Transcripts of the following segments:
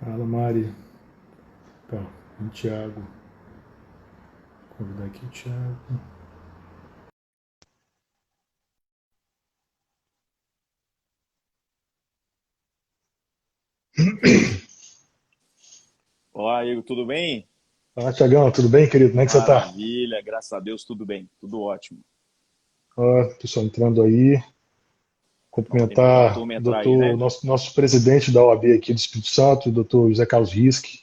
Fala, Mari. Opa, o Thiago. Vou convidar aqui o Thiago. Olá, Igor, tudo bem? Fala, Thiagão, tudo bem, querido? Como é que você tá? Maravilha, graças a Deus, tudo bem, tudo ótimo. Ó, pessoal entrando aí. Ó, tem mais uma Cumprimentar turma o entrar aí, doutor, né? nosso presidente da OAB aqui do Espírito Santo, o doutor José Carlos Risque.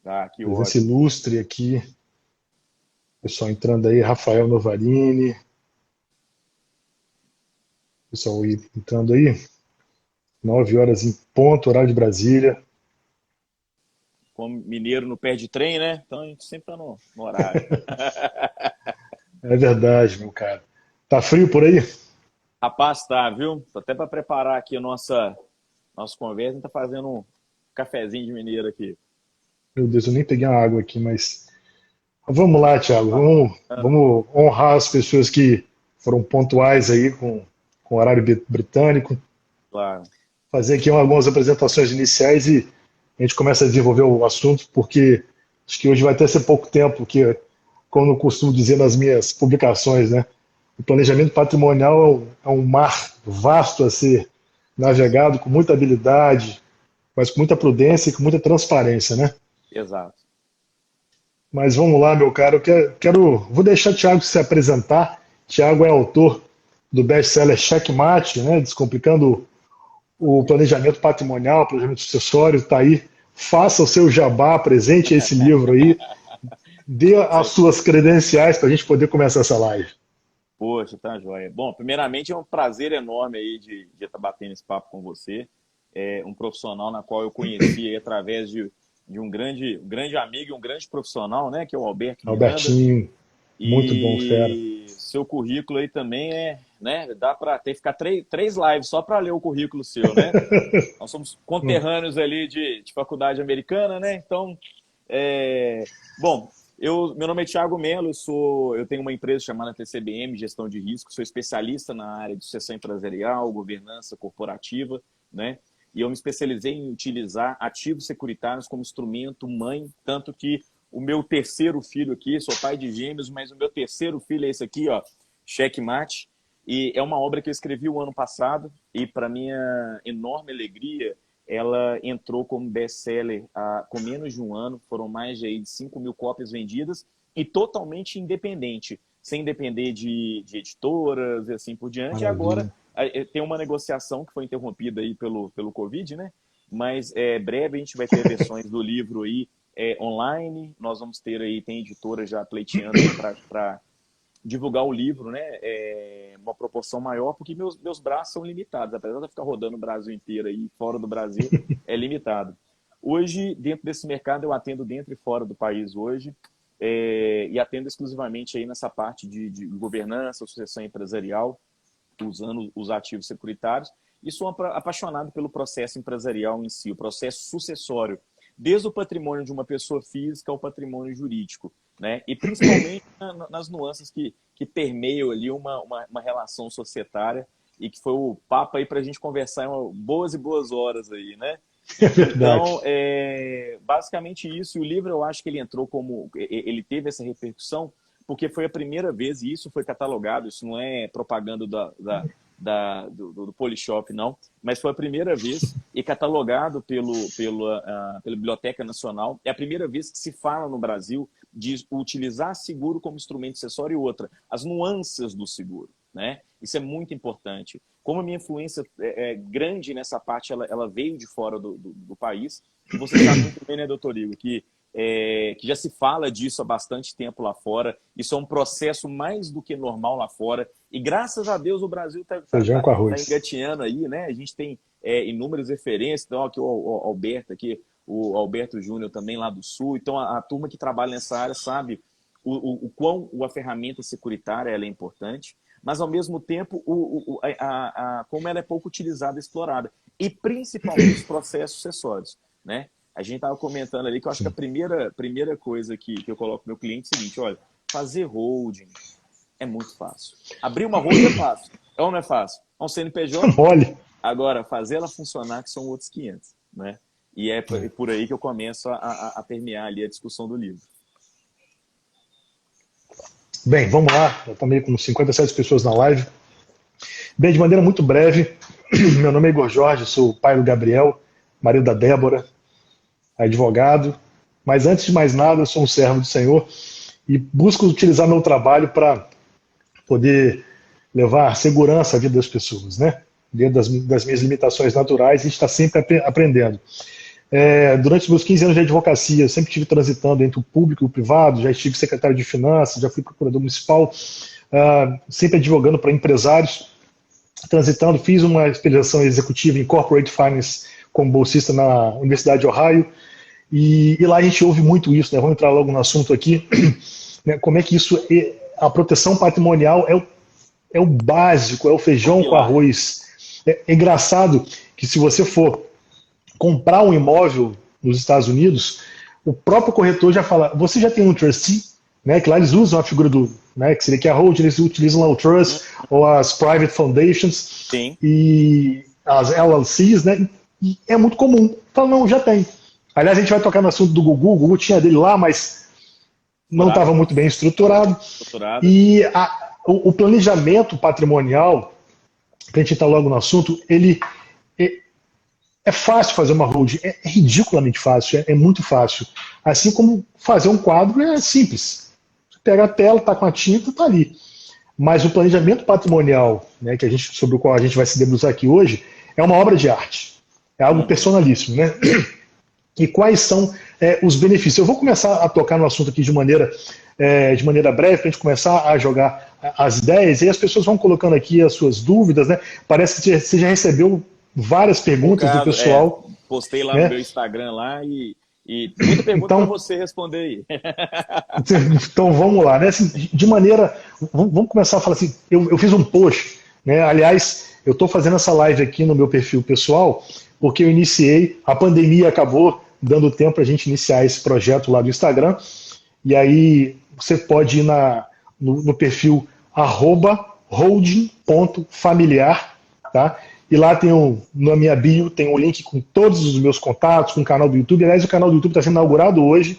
Ah, que Presença ótimo. ilustre aqui. Pessoal entrando aí, Rafael Novarini. Pessoal aí entrando aí. 9 horas em ponto, horário de Brasília. Como mineiro não perde trem, né? Então a gente sempre tá no horário. É verdade, meu cara. Tá frio por aí? Rapaz, tá, viu? Tô até para preparar aqui a nossa conversa, a gente tá fazendo um cafezinho de mineiro aqui. Meu Deus, eu nem peguei uma água aqui, mas vamos lá, Thiago. Ah, Vamos honrar as pessoas que foram pontuais aí com o horário britânico. claro. Fazer aqui algumas apresentações iniciais e a gente começa a desenvolver o assunto, porque acho que hoje vai até ser pouco tempo, que, como eu costumo dizer nas minhas publicações, né? O planejamento patrimonial é um mar vasto a ser navegado com muita habilidade, mas com muita prudência e com muita transparência, né? Exato. Mas vamos lá, meu caro. Vou deixar o Thiago se apresentar. Thiago é autor do best-seller Checkmate, né? Descomplicando o planejamento patrimonial, planejamento sucessório. Está aí. Faça o seu jabá, presente esse livro aí. Dê as Cê- suas credenciais para a gente poder começar essa live. Poxa, tá joia. Bom, primeiramente é um prazer enorme aí de estar batendo esse papo com você. É um profissional na qual eu conheci aí através de um grande amigo e um grande profissional, né, que é o Alberto Miranda. Albertinho, muito bom, fera. E seu currículo aí também é, né, dá para ter que ficar três lives só para ler o currículo seu, né? Nós somos conterrâneos ali de faculdade americana, né? Então, é, bom, meu nome é Thiago Melo, eu tenho uma empresa chamada TCBM, Gestão de Risco, sou especialista na área de sucessão empresarial, governança corporativa, né? E eu me especializei em utilizar ativos securitários como instrumento mãe, tanto que o meu terceiro filho aqui, sou pai de gêmeos, mas o meu terceiro filho é esse aqui, ó, Checkmate, e é uma obra que eu escrevi o ano passado e, para minha enorme alegria, ela entrou como best-seller com menos de um ano, foram mais de 5 mil cópias vendidas e totalmente independente, sem depender de editoras e assim por diante. E agora Maravilha. tem uma negociação que foi interrompida aí pelo Covid, né? Mas breve a gente vai ter versões do livro aí online, nós vamos ter aí, tem editora já pleiteando aí para divulgar o livro, né, uma proporção maior, porque meus braços são limitados, apesar de eu ficar rodando o Brasil inteiro aí, fora do Brasil, é limitado. Hoje, dentro desse mercado, eu atendo dentro e fora do país hoje, e atendo exclusivamente aí nessa parte de governança, sucessão empresarial, usando os ativos securitários, e sou apaixonado pelo processo empresarial em si, o processo sucessório, desde o patrimônio de uma pessoa física ao patrimônio jurídico, né? E principalmente nas nuances que permeiam ali uma relação societária e que foi o papo aí para a gente conversar boas e boas horas aí, né? É verdade. Então, basicamente isso. E o livro, eu acho que ele entrou como... Ele teve essa repercussão porque foi a primeira vez, e isso foi catalogado, isso não é propaganda do Polishop, não, mas foi a primeira vez e catalogado pela Biblioteca Nacional. É a primeira vez que se fala no Brasil de utilizar seguro como instrumento acessório e outra, as nuances do seguro, né? Isso é muito importante. Como a minha influência é grande nessa parte, ela veio de fora do país, e você sabe muito bem, né, doutor Igor, que já se fala disso há bastante tempo lá fora. Isso é um processo mais do que normal lá fora. E graças a Deus o Brasil Feijão com tá arroz. engateando aí, né? A gente tem inúmeras referências. Então, aqui o Alberto, aqui, o Alberto Júnior também lá do Sul. Então, a turma que trabalha nessa área sabe o quão a ferramenta securitária ela é importante, mas ao mesmo tempo como ela é pouco utilizada e explorada. E principalmente os processos sucessórios, né? A gente estava comentando ali que eu acho que a Sim. primeira coisa que eu coloco para o meu cliente é o seguinte: olha, fazer holding é muito fácil. Abrir uma holding é fácil. É ou não é fácil? É um CNPJ. Mole. Agora, fazer ela funcionar que são outros 500, né? e é por aí que eu começo a permear ali a discussão do livro. Bem, vamos lá. Eu também com 57 pessoas na live. Bem, de maneira muito breve, meu nome é Igor Jorge, sou o pai do Gabriel, marido da Débora, advogado. Mas antes de mais nada, eu sou um servo do Senhor e busco utilizar meu trabalho para poder levar segurança à vida das pessoas, né? Dentro das minhas limitações naturais, a gente está sempre aprendendo. Durante os meus 15 anos de advocacia, eu sempre estive transitando entre o público e o privado, já estive secretário de finanças, já fui procurador municipal, sempre advogando para empresários, transitando, fiz uma especialização executiva em Corporate Finance como bolsista na Universidade de Ohio, e lá a gente ouve muito isso, né? Vamos entrar logo no assunto aqui, né? Como é que a proteção patrimonial é o básico, é o feijão com arroz. É engraçado que se você for comprar um imóvel nos Estados Unidos, o próprio corretor já fala, você já tem um trustee, né, que lá eles usam a figura do, né, que seria que a holding, eles utilizam lá o trust, ou as private foundations, Sim. e as LLCs, né, e é muito comum. Fala, não, já tem. Aliás, a gente vai tocar no assunto do Google, o Google tinha dele lá, mas não estava muito bem estruturado. E o planejamento patrimonial, para a gente entrar logo no assunto, ele é fácil fazer uma holding, é ridiculamente fácil, é muito fácil. Assim como fazer um quadro é simples. Você pega a tela, está com a tinta, está ali. Mas o planejamento patrimonial, né, sobre o qual a gente vai se debruçar aqui hoje, é uma obra de arte. É algo personalíssimo, né? E quais são os benefícios? Eu vou começar a tocar no assunto aqui de maneira breve, para a gente começar a jogar as ideias, e as pessoas vão colocando aqui as suas dúvidas, né? Parece que você já recebeu várias perguntas do pessoal. Postei lá no meu Instagram lá e muita pergunta para você responder aí. Então vamos lá, né? Assim, de maneira. Vamos começar a falar assim. Eu fiz um post, né? Aliás, eu estou fazendo essa live aqui no meu perfil pessoal, porque eu iniciei, a pandemia acabou dando tempo para a gente iniciar esse projeto lá do Instagram. E aí você pode ir no perfil @holding.familiar, tá? E lá na minha bio tem um link com todos os meus contatos, com o canal do YouTube. Aliás, o canal do YouTube está sendo inaugurado hoje,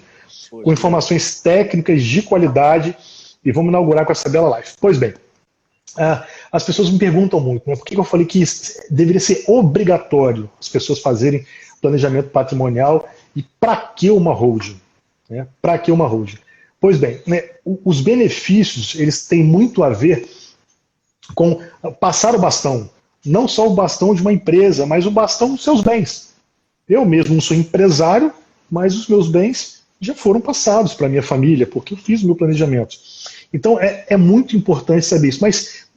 com informações técnicas de qualidade, e vamos inaugurar com essa bela live. Pois bem, as pessoas me perguntam muito, né, por que eu falei que deveria ser obrigatório as pessoas fazerem planejamento patrimonial e para que uma holding? Né? Para que uma holding? Pois bem, né, os benefícios eles têm muito a ver com passar o bastão. Não só o bastão de uma empresa, mas o bastão dos seus bens. Eu mesmo não sou empresário, mas os meus bens já foram passados para a minha família, porque eu fiz o meu planejamento. Então é muito importante saber isso.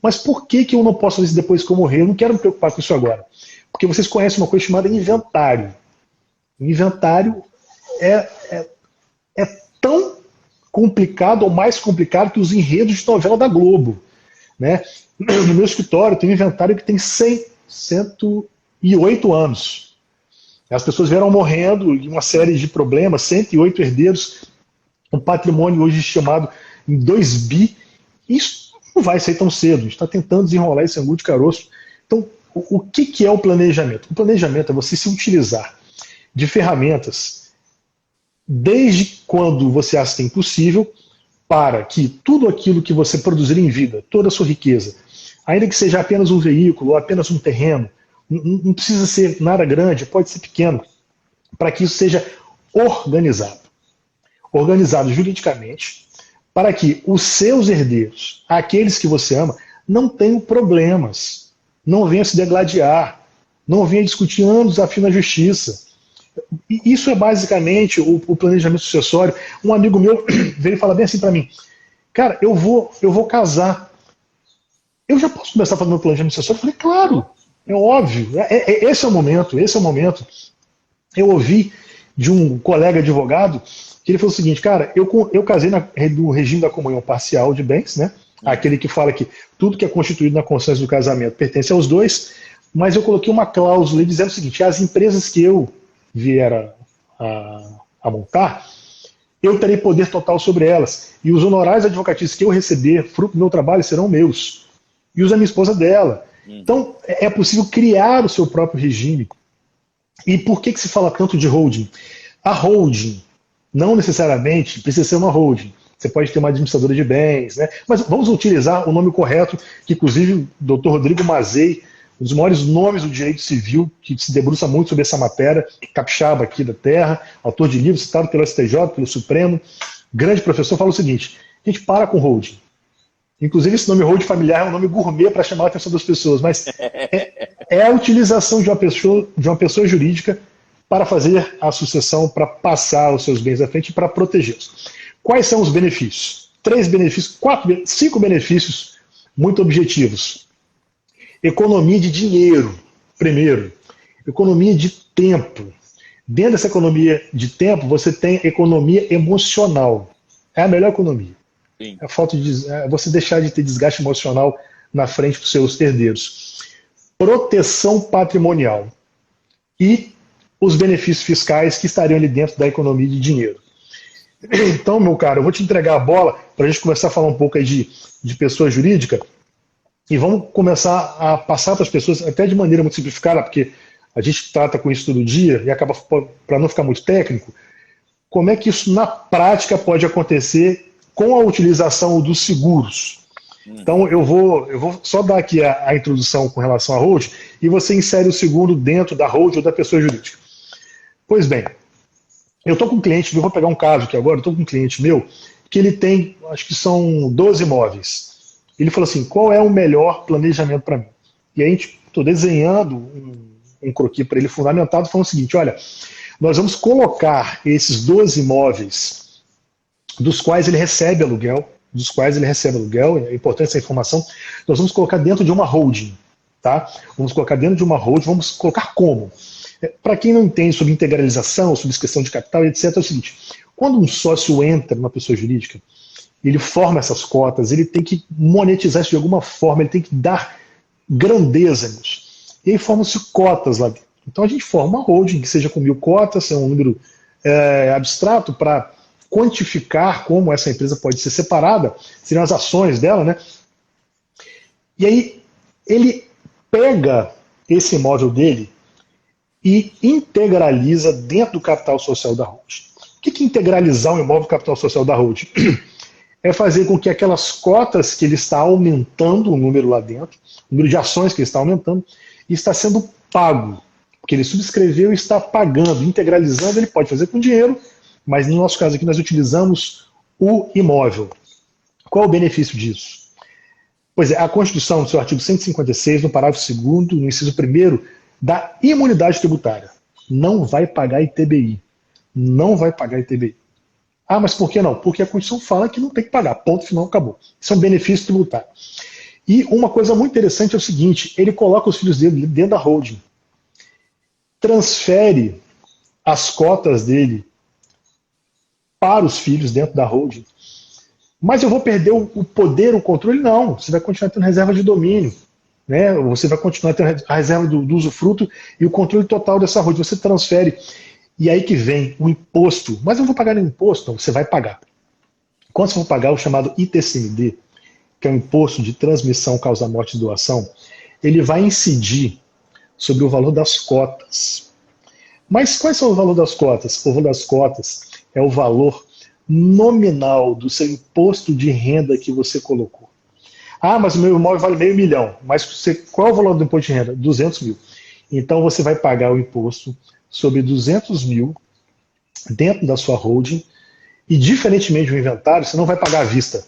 Mas por que eu não posso fazer isso depois que eu morrer? Eu não quero me preocupar com isso agora. Porque vocês conhecem uma coisa chamada inventário. Inventário é tão complicado ou mais complicado que os enredos de novela da Globo. Né? No meu escritório tem um inventário que tem 108 anos. As pessoas vieram morrendo e uma série de problemas, 108 herdeiros, um patrimônio hoje chamado em 2 bi. Isso não vai ser tão cedo, a gente está tentando desenrolar esse angu de caroço. Então, o que é o planejamento? O planejamento é você se utilizar de ferramentas desde quando você acha que é impossível, para que tudo aquilo que você produzir em vida, toda a sua riqueza, ainda que seja apenas um veículo ou apenas um terreno, não precisa ser nada grande, pode ser pequeno, para que isso seja organizado. Organizado juridicamente, para que os seus herdeiros, aqueles que você ama, não tenham problemas, não venham se degladiar, não venham discutir anos a fio na justiça. E isso é basicamente o planejamento sucessório. Um amigo meu veio falar bem assim para mim: cara, eu vou casar. Eu já posso começar a fazer meu planejamento sucessório? Eu falei, claro, é óbvio. Esse é o momento, esse é o momento. Eu ouvi de um colega advogado que ele falou o seguinte: cara, eu casei no regime da comunhão parcial de bens, né? Aquele que fala que tudo que é constituído na consciência do casamento pertence aos dois, mas eu coloquei uma cláusula dizendo o seguinte: as empresas que eu vier a montar, eu terei poder total sobre elas. E os honorários advocatícios que eu receber, fruto do meu trabalho, serão meus. E os da minha esposa dela. Então, é possível criar o seu próprio regime E por que se fala tanto de holding? A holding não necessariamente precisa ser uma holding. Você pode ter uma administradora de bens, né? Mas vamos utilizar o nome correto, que inclusive o Dr. Rodrigo Mazei, um dos maiores nomes do direito civil, que se debruça muito sobre essa matéria, capixaba aqui da terra, autor de livros citado pelo STJ, pelo Supremo, grande professor, fala o seguinte: a gente para com holding. Inclusive, esse nome holding familiar é um nome gourmet para chamar a atenção das pessoas, mas é a utilização de uma pessoa jurídica para fazer a sucessão, para passar os seus bens à frente e para protegê-los. Quais são os benefícios? 3 benefícios, 5 benefícios muito objetivos. Economia de dinheiro, primeiro. Economia de tempo. Dentro dessa economia de tempo, você tem economia emocional. É a melhor economia. Sim. É a falta de você deixar de ter desgaste emocional na frente dos seus herdeiros. Proteção patrimonial. E os benefícios fiscais que estariam ali dentro da economia de dinheiro. Então, meu caro, eu vou te entregar a bola para a gente começar a falar um pouco aí de pessoa jurídica e vamos começar a passar para as pessoas, até de maneira muito simplificada, porque a gente trata com isso todo dia e acaba, para não ficar muito técnico, como é que isso na prática pode acontecer com a utilização dos seguros. Então, eu vou só dar aqui a introdução com relação à holding e você insere o segundo dentro da holding ou da pessoa jurídica. Pois bem, eu estou com um cliente, eu vou pegar um caso aqui agora, eu estou com um cliente meu, que ele tem, acho que são 12 imóveis. Ele falou assim, qual é o melhor planejamento para mim? E aí, estou desenhando um croquis para ele fundamentado, falando o seguinte, olha, nós vamos colocar esses 12 imóveis dos quais ele recebe aluguel, é importante essa informação, nós vamos colocar dentro de uma holding, tá? Vamos colocar dentro de uma holding, vamos colocar como? Para quem não entende sobre integralização, sobre questão de capital, etc., é o seguinte, quando um sócio entra numa pessoa jurídica, ele forma essas cotas, ele tem que monetizar isso de alguma forma, ele tem que dar grandeza nisso. E aí formam-se cotas lá dentro. Então a gente forma uma holding que seja com 1000 cotas, é um número abstrato para quantificar como essa empresa pode ser separada, seriam as ações dela, né? E aí ele pega esse imóvel dele e integraliza dentro do capital social da holding. O que é integralizar um imóvel no capital social da holding? É fazer com que aquelas cotas que ele está aumentando, o número lá dentro, o número de ações que ele está aumentando, está sendo pago. Porque ele subscreveu e está pagando, integralizando, ele pode fazer com dinheiro, mas no nosso caso aqui nós utilizamos o imóvel. Qual é o benefício disso? Pois é, a Constituição, no seu artigo 156, no parágrafo 2º, no inciso 1º, da imunidade tributária. Não vai pagar ITBI. Não vai pagar ITBI. Ah, mas por que não? Porque a Constituição fala que não tem que pagar. Ponto final, acabou. Isso é um benefício tributário. E uma coisa muito interessante é o seguinte, ele coloca os filhos dele dentro da holding. Transfere as cotas dele para os filhos dentro da holding. Mas eu vou perder o poder, o controle? Não. Você vai continuar tendo reserva de domínio. Né? Você vai continuar tendo a reserva do usufruto e o controle total dessa holding. Você transfere. E aí que vem o imposto. Mas eu não vou pagar nenhum imposto? Não, você vai pagar. Quando você for pagar o chamado ITCMD, que é o Imposto de Transmissão, Causa Morte e Doação, ele vai incidir sobre o valor das cotas. Mas quais são o valor das cotas? O valor das cotas é o valor nominal do seu imposto de renda que você colocou. Ah, mas o meu imóvel vale $500 mil. Mas qual é o valor do imposto de renda? 200 mil. Então você vai pagar o imposto sobre 200 mil dentro da sua holding e, diferentemente do inventário, você não vai pagar à vista.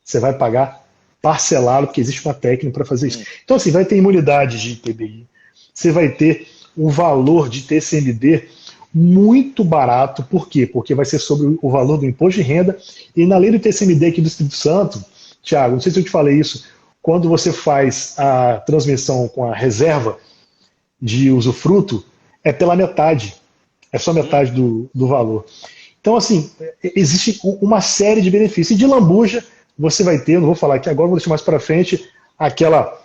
Você vai pagar parcelado, porque existe uma técnica para fazer isso. Então, assim, vai ter imunidade de ITBI, você vai ter um valor de TCMD muito barato. Por quê? Porque vai ser sobre o valor do imposto de renda e na lei do TCMD aqui do Espírito Santo, Tiago, não sei se eu te falei isso, quando você faz a transmissão com a reserva de usufruto, é pela metade. É só metade do valor. Então, assim, existe uma série de benefícios. E de lambuja, você vai ter, eu não vou falar aqui agora, vou deixar mais para frente, aquela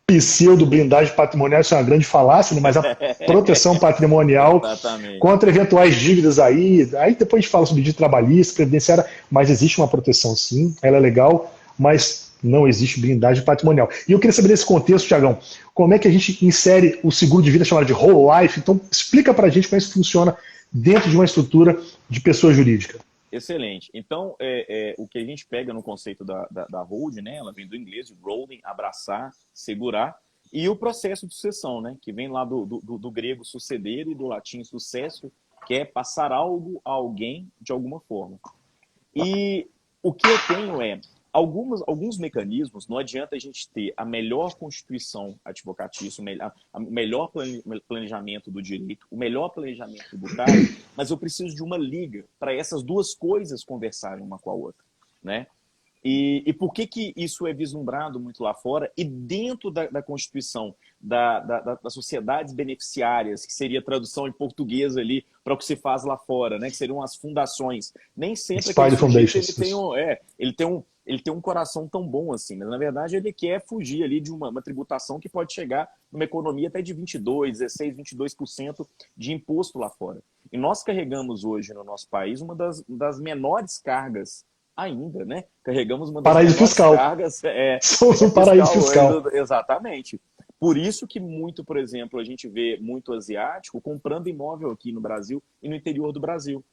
pseudo-blindagem patrimonial, isso é uma grande falácia, né? Mas a proteção patrimonial contra eventuais dívidas aí depois a gente fala sobre dívida trabalhista, previdenciária, mas existe uma proteção sim, ela é legal, mas não existe blindagem patrimonial. E eu queria saber nesse contexto, Tiagão, como é que a gente insere o seguro de vida chamado de whole life? Então, explica para a gente como é que isso funciona dentro de uma estrutura de pessoa jurídica. Excelente. Então, o que a gente pega no conceito da hold, né? Ela vem do inglês, de rolling, abraçar, segurar, e o processo de sucessão, né? Que vem lá do grego suceder e do latim sucesso, que é passar algo a alguém de alguma forma. E o que eu tenho alguns mecanismos. Não adianta a gente ter a melhor constituição advocatícia, o melhor planejamento do direito, o melhor planejamento tributário, mas eu preciso de uma liga para essas duas coisas conversarem uma com a outra, né? E por que isso é vislumbrado muito lá fora? E dentro da Constituição das sociedades beneficiárias, que seria a tradução em português ali para o que se faz lá fora, né? Que seriam as fundações. Nem sempre aquele sujeito ele tem um coração tão bom assim, mas na verdade ele quer fugir ali de uma tributação que pode chegar numa economia até de 22, 16, 22% de imposto lá fora. E nós carregamos hoje no nosso país uma das menores cargas ainda, né? Carregamos uma das paraíso fiscal. Cargas. Somos um paraíso fiscal. Exatamente. Por isso que muito, por exemplo, a gente vê muito asiático comprando imóvel aqui no Brasil e no interior do Brasil.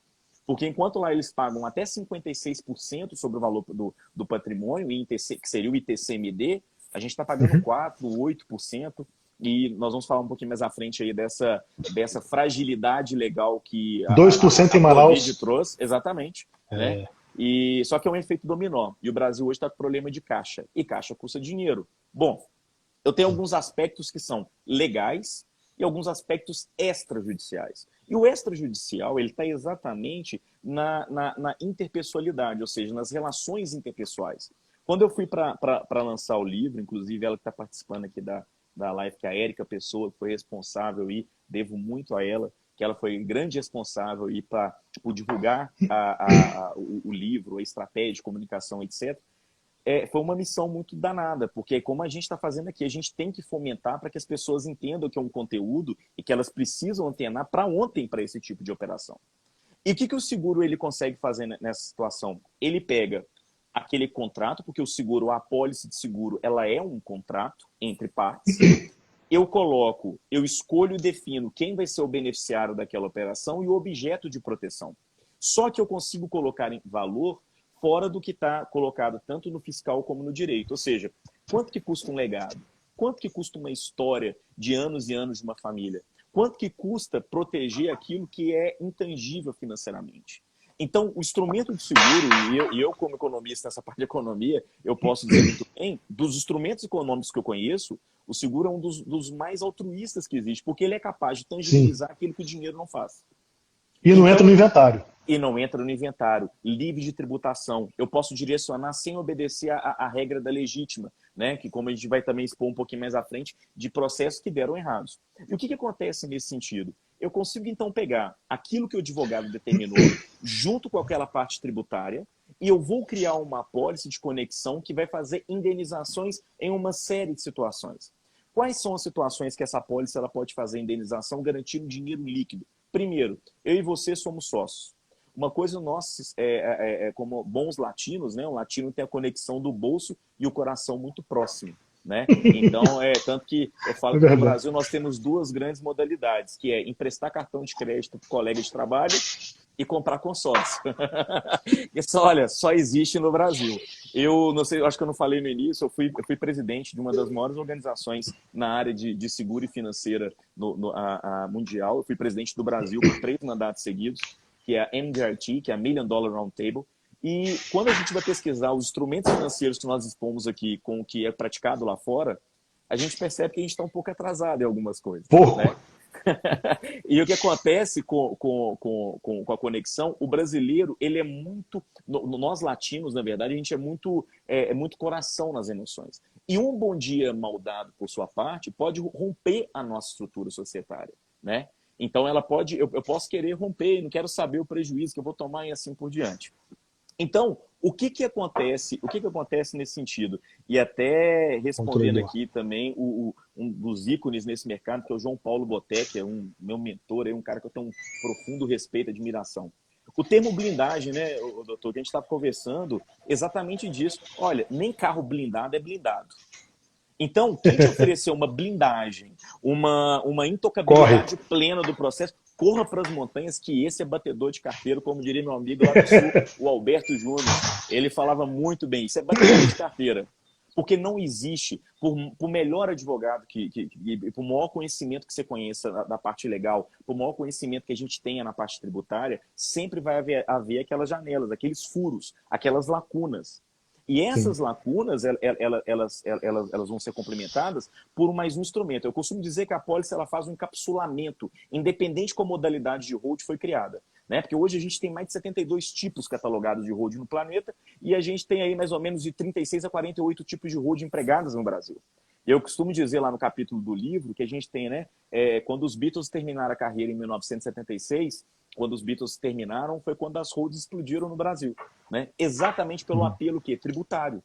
Porque enquanto lá eles pagam até 56% sobre o valor do patrimônio, que seria o ITCMD, a gente está pagando 4%, 8%. E nós vamos falar um pouquinho mais à frente aí dessa fragilidade legal que 2% em Manaus Covid trouxe. Exatamente. Né? Só que é um efeito dominó. E o Brasil hoje está com problema de caixa. E caixa custa dinheiro. Bom, eu tenho alguns aspectos que são legais e alguns aspectos extrajudiciais. E o extrajudicial ele está exatamente na interpessoalidade, ou seja, nas relações interpessoais. Quando eu fui para lançar o livro, inclusive ela que está participando aqui da live, que é a Érica Pessoa, que foi responsável, e devo muito a ela, que ela foi grande responsável por divulgar o livro, a estratégia de comunicação, etc., foi uma missão muito danada, porque como a gente está fazendo aqui, a gente tem que fomentar para que as pessoas entendam que é um conteúdo e que elas precisam antenar para ontem para esse tipo de operação. E o que o seguro ele consegue fazer nessa situação? Ele pega aquele contrato, porque o seguro, a apólice de seguro, ela é um contrato entre partes. Eu escolho e defino quem vai ser o beneficiário daquela operação e o objeto de proteção. Só que eu consigo colocar em valor fora do que está colocado tanto no fiscal como no direito. Ou seja, quanto que custa um legado? Quanto que custa uma história de anos e anos de uma família? Quanto que custa proteger aquilo que é intangível financeiramente? Então, o instrumento de seguro, e eu como economista nessa parte de economia, eu posso dizer muito bem, dos instrumentos econômicos que eu conheço, o seguro é um dos mais altruístas que existe, porque ele é capaz de tangibilizar aquilo que o dinheiro não faz. E não entra no inventário. E não entra no inventário, livre de tributação. Eu posso direcionar sem obedecer à regra da legítima, né? Que como a gente vai também expor um pouquinho mais à frente, de processos que deram errados. E o que acontece nesse sentido? Eu consigo então pegar aquilo que o advogado determinou, junto com aquela parte tributária, e eu vou criar uma apólice de conexão que vai fazer indenizações em uma série de situações. Quais são as situações que essa apólice ela pode fazer indenização garantindo dinheiro líquido? Primeiro, eu e você somos sócios. Uma coisa nós, como bons latinos, né? O latino tem a conexão do bolso e o coração muito próximo, né? Então, tanto que eu falo que no Brasil nós temos duas grandes modalidades, que é emprestar cartão de crédito para o colega de trabalho e comprar consórcio. Isso, olha, só existe no Brasil. Eu não sei, acho que eu não falei no início, eu fui presidente de uma das maiores organizações na área de seguro e financeira mundial. Eu fui presidente do Brasil por 3 mandatos seguidos, que é a MDRT, que é a Million Dollar Round Table. E quando a gente vai pesquisar os instrumentos financeiros que nós dispomos aqui com o que é praticado lá fora, a gente percebe que a gente está um pouco atrasado em algumas coisas. Né? E o que acontece com a conexão, o brasileiro, ele é muito... Nós latinos, na verdade, a gente é muito coração nas emoções. E um bom dia mal dado por sua parte pode romper a nossa estrutura societária, né? Então, eu posso querer romper, não quero saber o prejuízo que eu vou tomar e assim por diante. Então, o que acontece nesse sentido? E até respondendo aqui também um dos ícones nesse mercado, que é o João Paulo Boté, que é meu mentor, é um cara que eu tenho um profundo respeito e admiração. O termo blindagem, né, doutor, que a gente estava conversando, exatamente disso. Olha, nem carro blindado é blindado. Então, quem te oferecer uma blindagem, uma Corre. intocabilidade plena do processo, corra para as montanhas, que esse é batedor de carteira, como diria meu amigo lá do Sul, o Alberto Júnior. Ele falava muito bem, isso é batedor de carteira. Porque não existe, por melhor advogado, por maior conhecimento que você conheça da parte legal, por maior conhecimento que a gente tenha na parte tributária, sempre vai haver aquelas janelas, aqueles furos, aquelas lacunas. E Sim. essas lacunas, elas vão ser complementadas por mais um instrumento. Eu costumo dizer que a apólice ela faz um encapsulamento, independente de qual modalidade de hold foi criada. Né? Porque hoje a gente tem mais de 72 tipos catalogados de hold no planeta e a gente tem aí mais ou menos de 36 a 48 tipos de hold empregadas no Brasil. Eu costumo dizer lá no capítulo do livro que a gente tem, né, quando os Beatles terminaram a carreira em 1976, quando os Beatles terminaram, foi quando as holds explodiram no Brasil. Né? Exatamente pelo apelo tributário.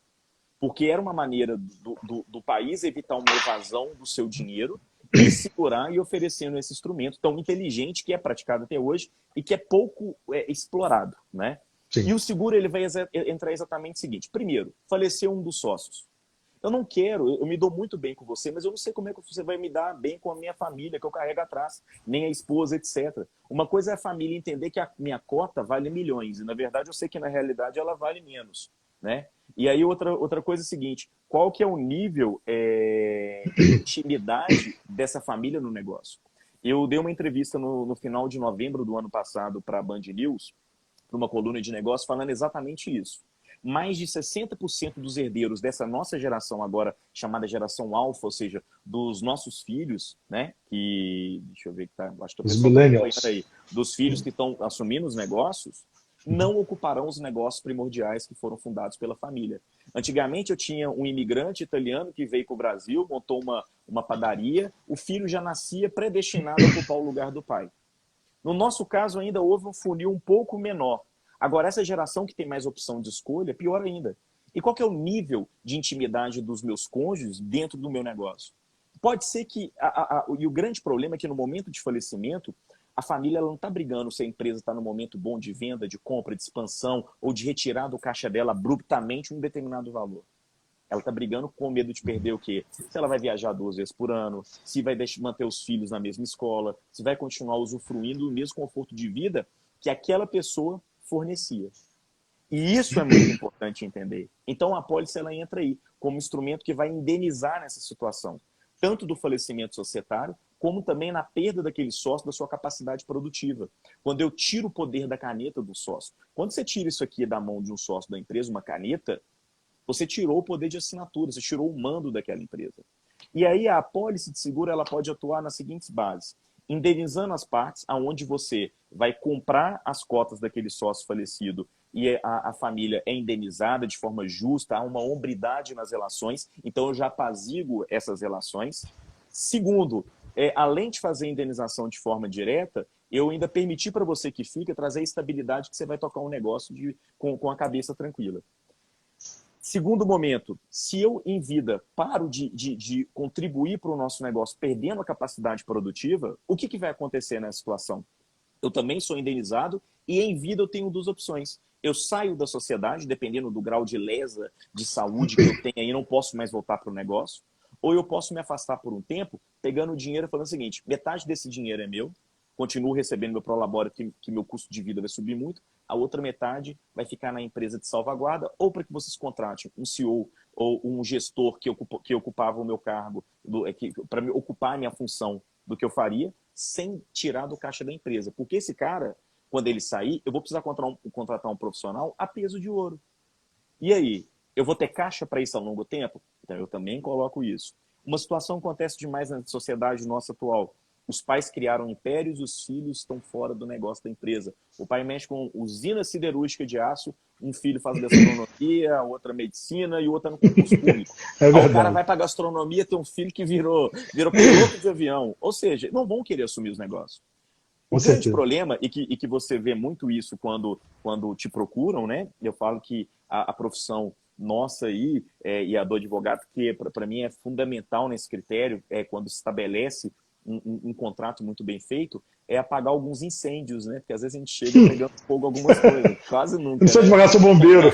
Porque era uma maneira do país evitar uma evasão do seu dinheiro e segurar e oferecendo esse instrumento tão inteligente que é praticado até hoje e que é pouco explorado. Né? Sim. E o seguro ele vai entrar exatamente o seguinte. Primeiro, faleceu um dos sócios. Eu não quero, eu me dou muito bem com você, mas eu não sei como é que você vai me dar bem com a minha família, que eu carrego atrás, nem a esposa, etc. Uma coisa é a família entender que a minha cota vale milhões, e na verdade eu sei que na realidade ela vale menos. Né? E aí outra coisa é a seguinte, qual que é o nível de intimidade dessa família no negócio? Eu dei uma entrevista no final de novembro do ano passado para a Band News, para uma coluna de negócio, falando exatamente isso. Mais de 60% dos herdeiros dessa nossa geração agora, chamada geração alfa, ou seja, dos nossos filhos, né? Que, deixa eu ver que tá, acho que o Os pessoal está acompanhando millennials. aí, dos filhos que estão assumindo os negócios, não ocuparão os negócios primordiais que foram fundados pela família. Antigamente eu tinha um imigrante italiano que veio para o Brasil, montou uma padaria, o filho já nascia predestinado a ocupar o lugar do pai. No nosso caso, ainda houve um funil um pouco menor. Agora, essa geração que tem mais opção de escolha, pior ainda. E qual que é o nível de intimidade dos meus cônjuges dentro do meu negócio? Pode ser que... e o grande problema é que no momento de falecimento, a família ela não está brigando se a empresa está no momento bom de venda, de compra, de expansão ou de retirar do caixa dela abruptamente um determinado valor. Ela está brigando com medo de perder o quê? Se ela vai viajar 2 vezes por ano, se vai manter os filhos na mesma escola, se vai continuar usufruindo do mesmo conforto de vida que aquela pessoa fornecia. E isso é muito importante entender. Então a apólice ela entra aí como instrumento que vai indenizar nessa situação, tanto do falecimento societário, como também na perda daquele sócio da sua capacidade produtiva. Quando eu tiro o poder da caneta do sócio. Quando você tira isso aqui da mão de um sócio da empresa, uma caneta, você tirou o poder de assinatura, você tirou o mando daquela empresa. E aí a apólice de seguro ela pode atuar nas seguintes bases. Indenizando as partes, aonde você vai comprar as cotas daquele sócio falecido e a família é indenizada de forma justa, há uma hombridade nas relações, então eu já apazigo essas relações. Segundo, além de fazer a indenização de forma direta, eu ainda permiti para você que fica trazer a estabilidade que você vai tocar um negócio com a cabeça tranquila. Segundo momento, se eu em vida paro de contribuir para o nosso negócio perdendo a capacidade produtiva, o que vai acontecer nessa situação? Eu também sou indenizado e em vida eu tenho 2 opções. Eu saio da sociedade, dependendo do grau de lesa de saúde que eu tenho aí, não posso mais voltar para o negócio, ou eu posso me afastar por um tempo, pegando o dinheiro e falando o seguinte, metade desse dinheiro é meu, continuo recebendo meu prolabore, que meu custo de vida vai subir muito, a outra metade vai ficar na empresa de salvaguarda, ou para que vocês contratem um CEO ou um gestor que ocupava o meu cargo, para ocupar a minha função do que eu faria, sem tirar do caixa da empresa. Porque esse cara, quando ele sair, eu vou precisar contratar um profissional a peso de ouro. E aí, eu vou ter caixa para isso a longo tempo? Então, eu também coloco isso. Uma situação acontece demais na sociedade nossa atual. Os pais criaram impérios, os filhos estão fora do negócio da empresa. O pai mexe com usina siderúrgica de aço, um filho faz gastronomia, a outra medicina e o outro no concurso público. É Aí o cara verdade. vai para gastronomia, tem um filho que virou piloto de avião. Ou seja, não vão querer assumir os negócios. O Com grande certeza. problema, e que você vê muito isso quando te procuram, né? Eu falo que a profissão nossa aí, e a do advogado, que para mim é fundamental nesse critério, quando se estabelece um contrato muito bem feito, é apagar alguns incêndios, né? Porque às vezes a gente chega pegando fogo algumas coisas. Quase Não nunca, precisa né? devagar, sou bombeiro.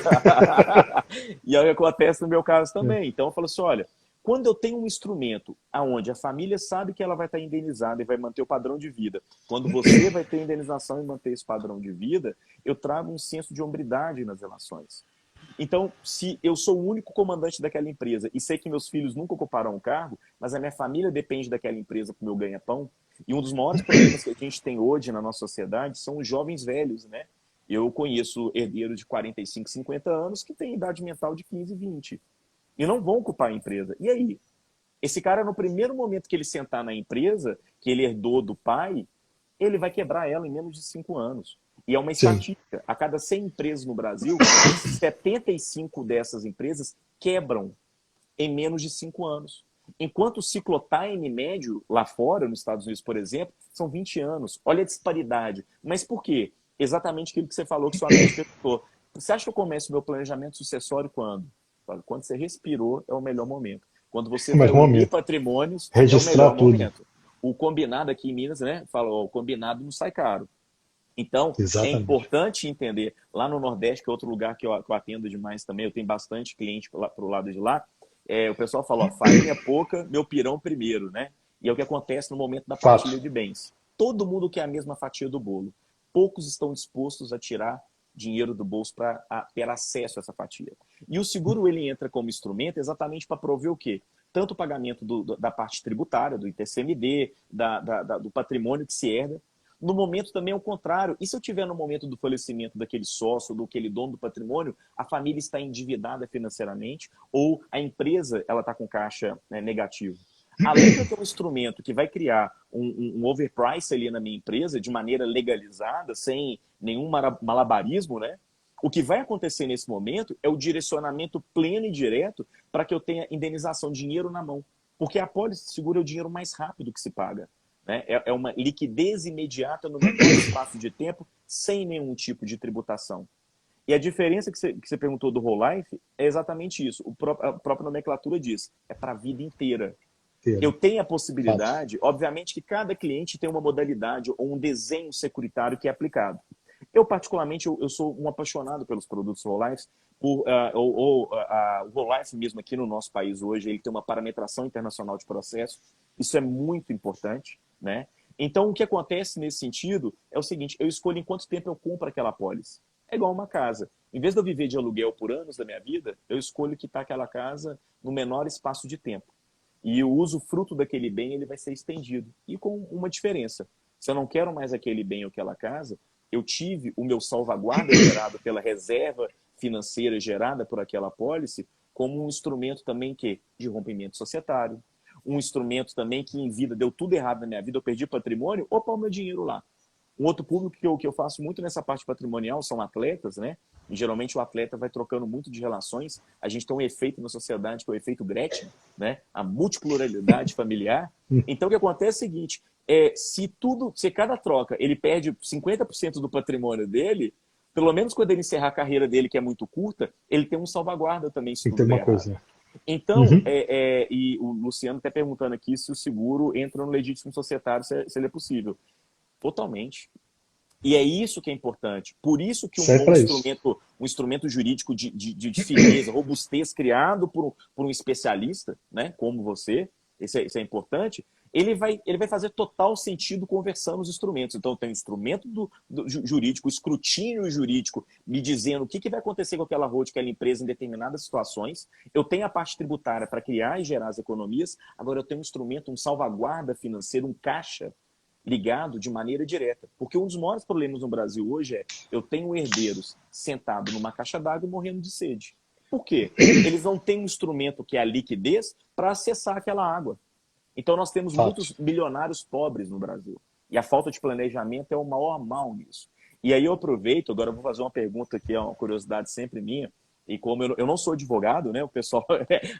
E aí acontece no meu caso também. Então eu falo assim, olha, quando eu tenho um instrumento aonde a família sabe que ela vai estar indenizada e vai manter o padrão de vida, quando você vai ter indenização e manter esse padrão de vida, eu trago um senso de hombridade nas relações. Então, se eu sou o único comandante daquela empresa e sei que meus filhos nunca ocuparão um cargo, mas a minha família depende daquela empresa para o meu ganha-pão, e um dos maiores problemas que a gente tem hoje na nossa sociedade são os jovens velhos, né? Eu conheço herdeiros de 45, 50 anos que têm idade mental de 15, 20 e não vão ocupar a empresa. E aí? Esse cara, no primeiro momento que ele sentar na empresa, que ele herdou do pai, ele vai quebrar ela em menos de 5 anos. E é uma Sim. estatística. A cada 100 empresas no Brasil, 75 dessas empresas quebram em menos de 5 anos. Enquanto o ciclotime médio lá fora, nos Estados Unidos, por exemplo, são 20 anos. Olha a disparidade. Mas por quê? Exatamente aquilo que você falou, que sua mente perguntou. Você acha que eu começo o meu planejamento sucessório quando? Quando você respirou, é o melhor momento. Quando você vai Mas unir momento. patrimônios, é o Registrar melhor tudo. momento. O combinado aqui em Minas, né? Fala, ó, o combinado não sai caro. Então, é Exatamente. importante entender, lá no Nordeste, que é outro lugar que eu atendo demais também, eu tenho bastante cliente para o lado de lá, o pessoal fala, ó, farinha pouca, meu pirão primeiro, né? E é o que acontece no momento da Fato. partilha de bens. Todo mundo quer a mesma fatia do bolo. Poucos estão dispostos a tirar dinheiro do bolso para ter acesso a essa fatia. E o seguro, ele entra como instrumento exatamente para prover o quê? Tanto o pagamento da parte tributária, do ITCMD, do patrimônio que se herda. No momento também é o contrário. E se eu tiver no momento do falecimento daquele sócio, daquele dono do patrimônio, a família está endividada financeiramente ou a empresa ela está com caixa, né, negativo? Além de eu ter um instrumento que vai criar um overprice ali na minha empresa de maneira legalizada, sem nenhum malabarismo, né? O que vai acontecer nesse momento é o direcionamento pleno e direto para que eu tenha indenização, dinheiro na mão. Porque a apólice de seguro é o dinheiro mais rápido que se paga. Né? É uma liquidez imediata no menor espaço de tempo, sem nenhum tipo de tributação. E a diferença que você perguntou do whole life é exatamente isso. A própria nomenclatura diz, é para a vida inteira. Eu Inteiro. tenho a Fato. possibilidade, obviamente que cada cliente tem uma modalidade ou um desenho securitário que é aplicado. Eu, particularmente, eu sou um apaixonado pelos produtos whole life, o whole life mesmo aqui no nosso país hoje, ele tem uma parametração internacional de processo, isso é muito importante, né? Então, o que acontece nesse sentido é o seguinte, eu escolho em quanto tempo eu compro aquela apólice. É igual uma casa. Em vez de eu viver de aluguel por anos da minha vida, eu escolho quitar aquela casa no menor espaço de tempo. E o uso fruto daquele bem ele vai ser estendido. E com uma diferença. Se eu não quero mais aquele bem ou aquela casa, eu tive o meu salvaguarda gerado pela reserva financeira gerada por aquela apólice como um instrumento também de rompimento societário. Um instrumento também que em vida deu tudo errado na minha vida, eu perdi patrimônio, opa, o meu dinheiro lá. Um outro público que eu faço muito nessa parte patrimonial são atletas, né? E geralmente o atleta vai trocando muito de relações. A gente tem um efeito na sociedade que é o efeito Gretchen, né? A multipluralidade familiar. Então o que acontece é o seguinte: se cada troca ele perde 50% do patrimônio dele, pelo menos quando ele encerrar a carreira dele, que é muito curta, ele tem um salvaguarda também se Tem que ter tudo der uma errado. coisa. Então, Uhum. e o Luciano está perguntando aqui se o seguro entra no legítimo societário, se ele é possível. Totalmente. E é isso que é importante. Por isso que um Serve bom para isso. instrumento, um instrumento jurídico de firmeza, robustez, criado por um especialista, né, como você, isso é importante, ele vai fazer total sentido conversando os instrumentos. Então, tem o instrumento do jurídico, o escrutínio jurídico, me dizendo o que vai acontecer com aquela road, aquela empresa em determinadas situações. Eu tenho a parte tributária para criar e gerar as economias. Agora, eu tenho um instrumento, um salvaguarda financeiro, um caixa, ligado de maneira direta. Porque um dos maiores problemas no Brasil hoje é eu tenho herdeiros sentados numa caixa d'água e morrendo de sede. Por quê? Eles não têm um instrumento que é a liquidez para acessar aquela água. Então nós temos Fato. muitos milionários pobres no Brasil. E a falta de planejamento é o maior mal nisso. E aí eu aproveito, agora eu vou fazer uma pergunta que é uma curiosidade sempre minha, e como eu não sou advogado, né? O pessoal,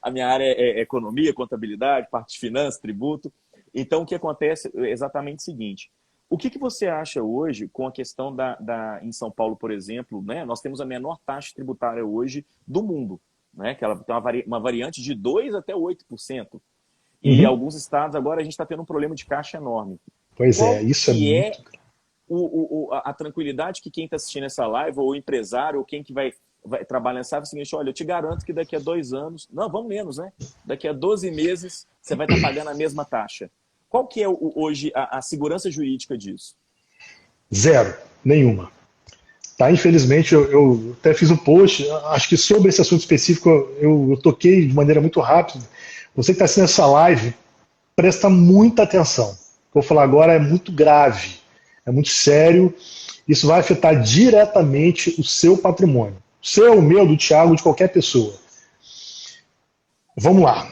a minha área é economia, contabilidade, parte de finanças, tributo. Então, o que acontece é exatamente o seguinte. O que você acha hoje com a questão em São Paulo, por exemplo, né? Nós temos a menor taxa tributária hoje do mundo, né? Que ela tem uma variante de 2 até 8%. E Uhum. alguns estados agora a gente está tendo um problema de caixa enorme. Pois é, Qual isso é que é muito. a tranquilidade que quem está assistindo essa live, ou o empresário, ou quem que vai trabalhar nessa área, é o seguinte: olha, eu te garanto que daqui a 2 anos, não, vamos menos, né? Daqui a 12 meses, você vai estar pagando a mesma taxa. Qual que é hoje a segurança jurídica disso? Zero, nenhuma. Tá, infelizmente, eu até fiz um post, acho que sobre esse assunto específico eu toquei de maneira muito rápida. Você que está assistindo essa live, presta muita atenção. Vou falar agora é muito grave, é muito sério. Isso vai afetar diretamente o seu patrimônio. O seu, o meu, do Thiago, de qualquer pessoa. Vamos lá.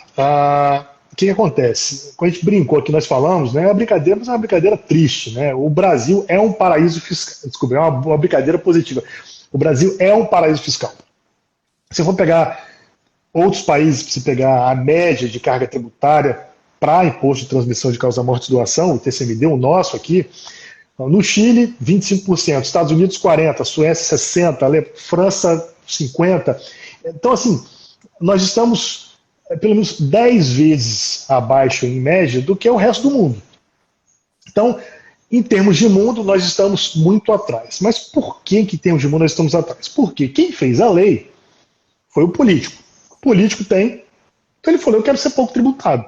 O que acontece? Quando a gente brincou aqui, nós falamos, né? É uma brincadeira, mas é uma brincadeira triste, né? O Brasil é um paraíso fiscal. Desculpa, é uma brincadeira positiva. O Brasil é um paraíso fiscal. Se eu for pegar outros países, se pegar a média de carga tributária para imposto de transmissão de causa-morte e doação, o TCMD, o nosso aqui, no Chile, 25%, Estados Unidos, 40%, Suécia, 60%, França, 50%. Então, assim, nós estamos pelo menos 10 vezes abaixo, em média, do que é o resto do mundo. Então, em termos de mundo, nós estamos muito atrás. Mas por que, em termos de mundo, nós estamos atrás? Porque quem fez a lei foi o político. O político tem, então ele falou: eu quero ser pouco tributado.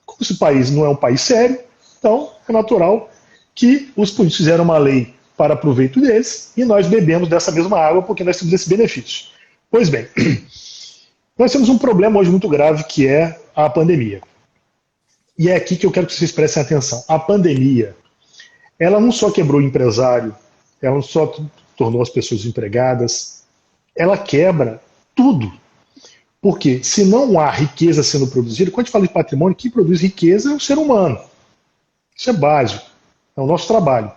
Como esse país não é um país sério, então é natural que os políticos fizeram uma lei para proveito deles e nós bebemos dessa mesma água porque nós temos esse benefício. Pois bem, nós temos um problema hoje muito grave, que é a pandemia. E é aqui que eu quero que vocês prestem atenção. A pandemia, ela não só quebrou o empresário, ela não só tornou as pessoas empregadas, ela quebra tudo. Porque se não há riqueza sendo produzida, quando a gente fala de patrimônio, quem produz riqueza é o ser humano. Isso é básico, é o nosso trabalho.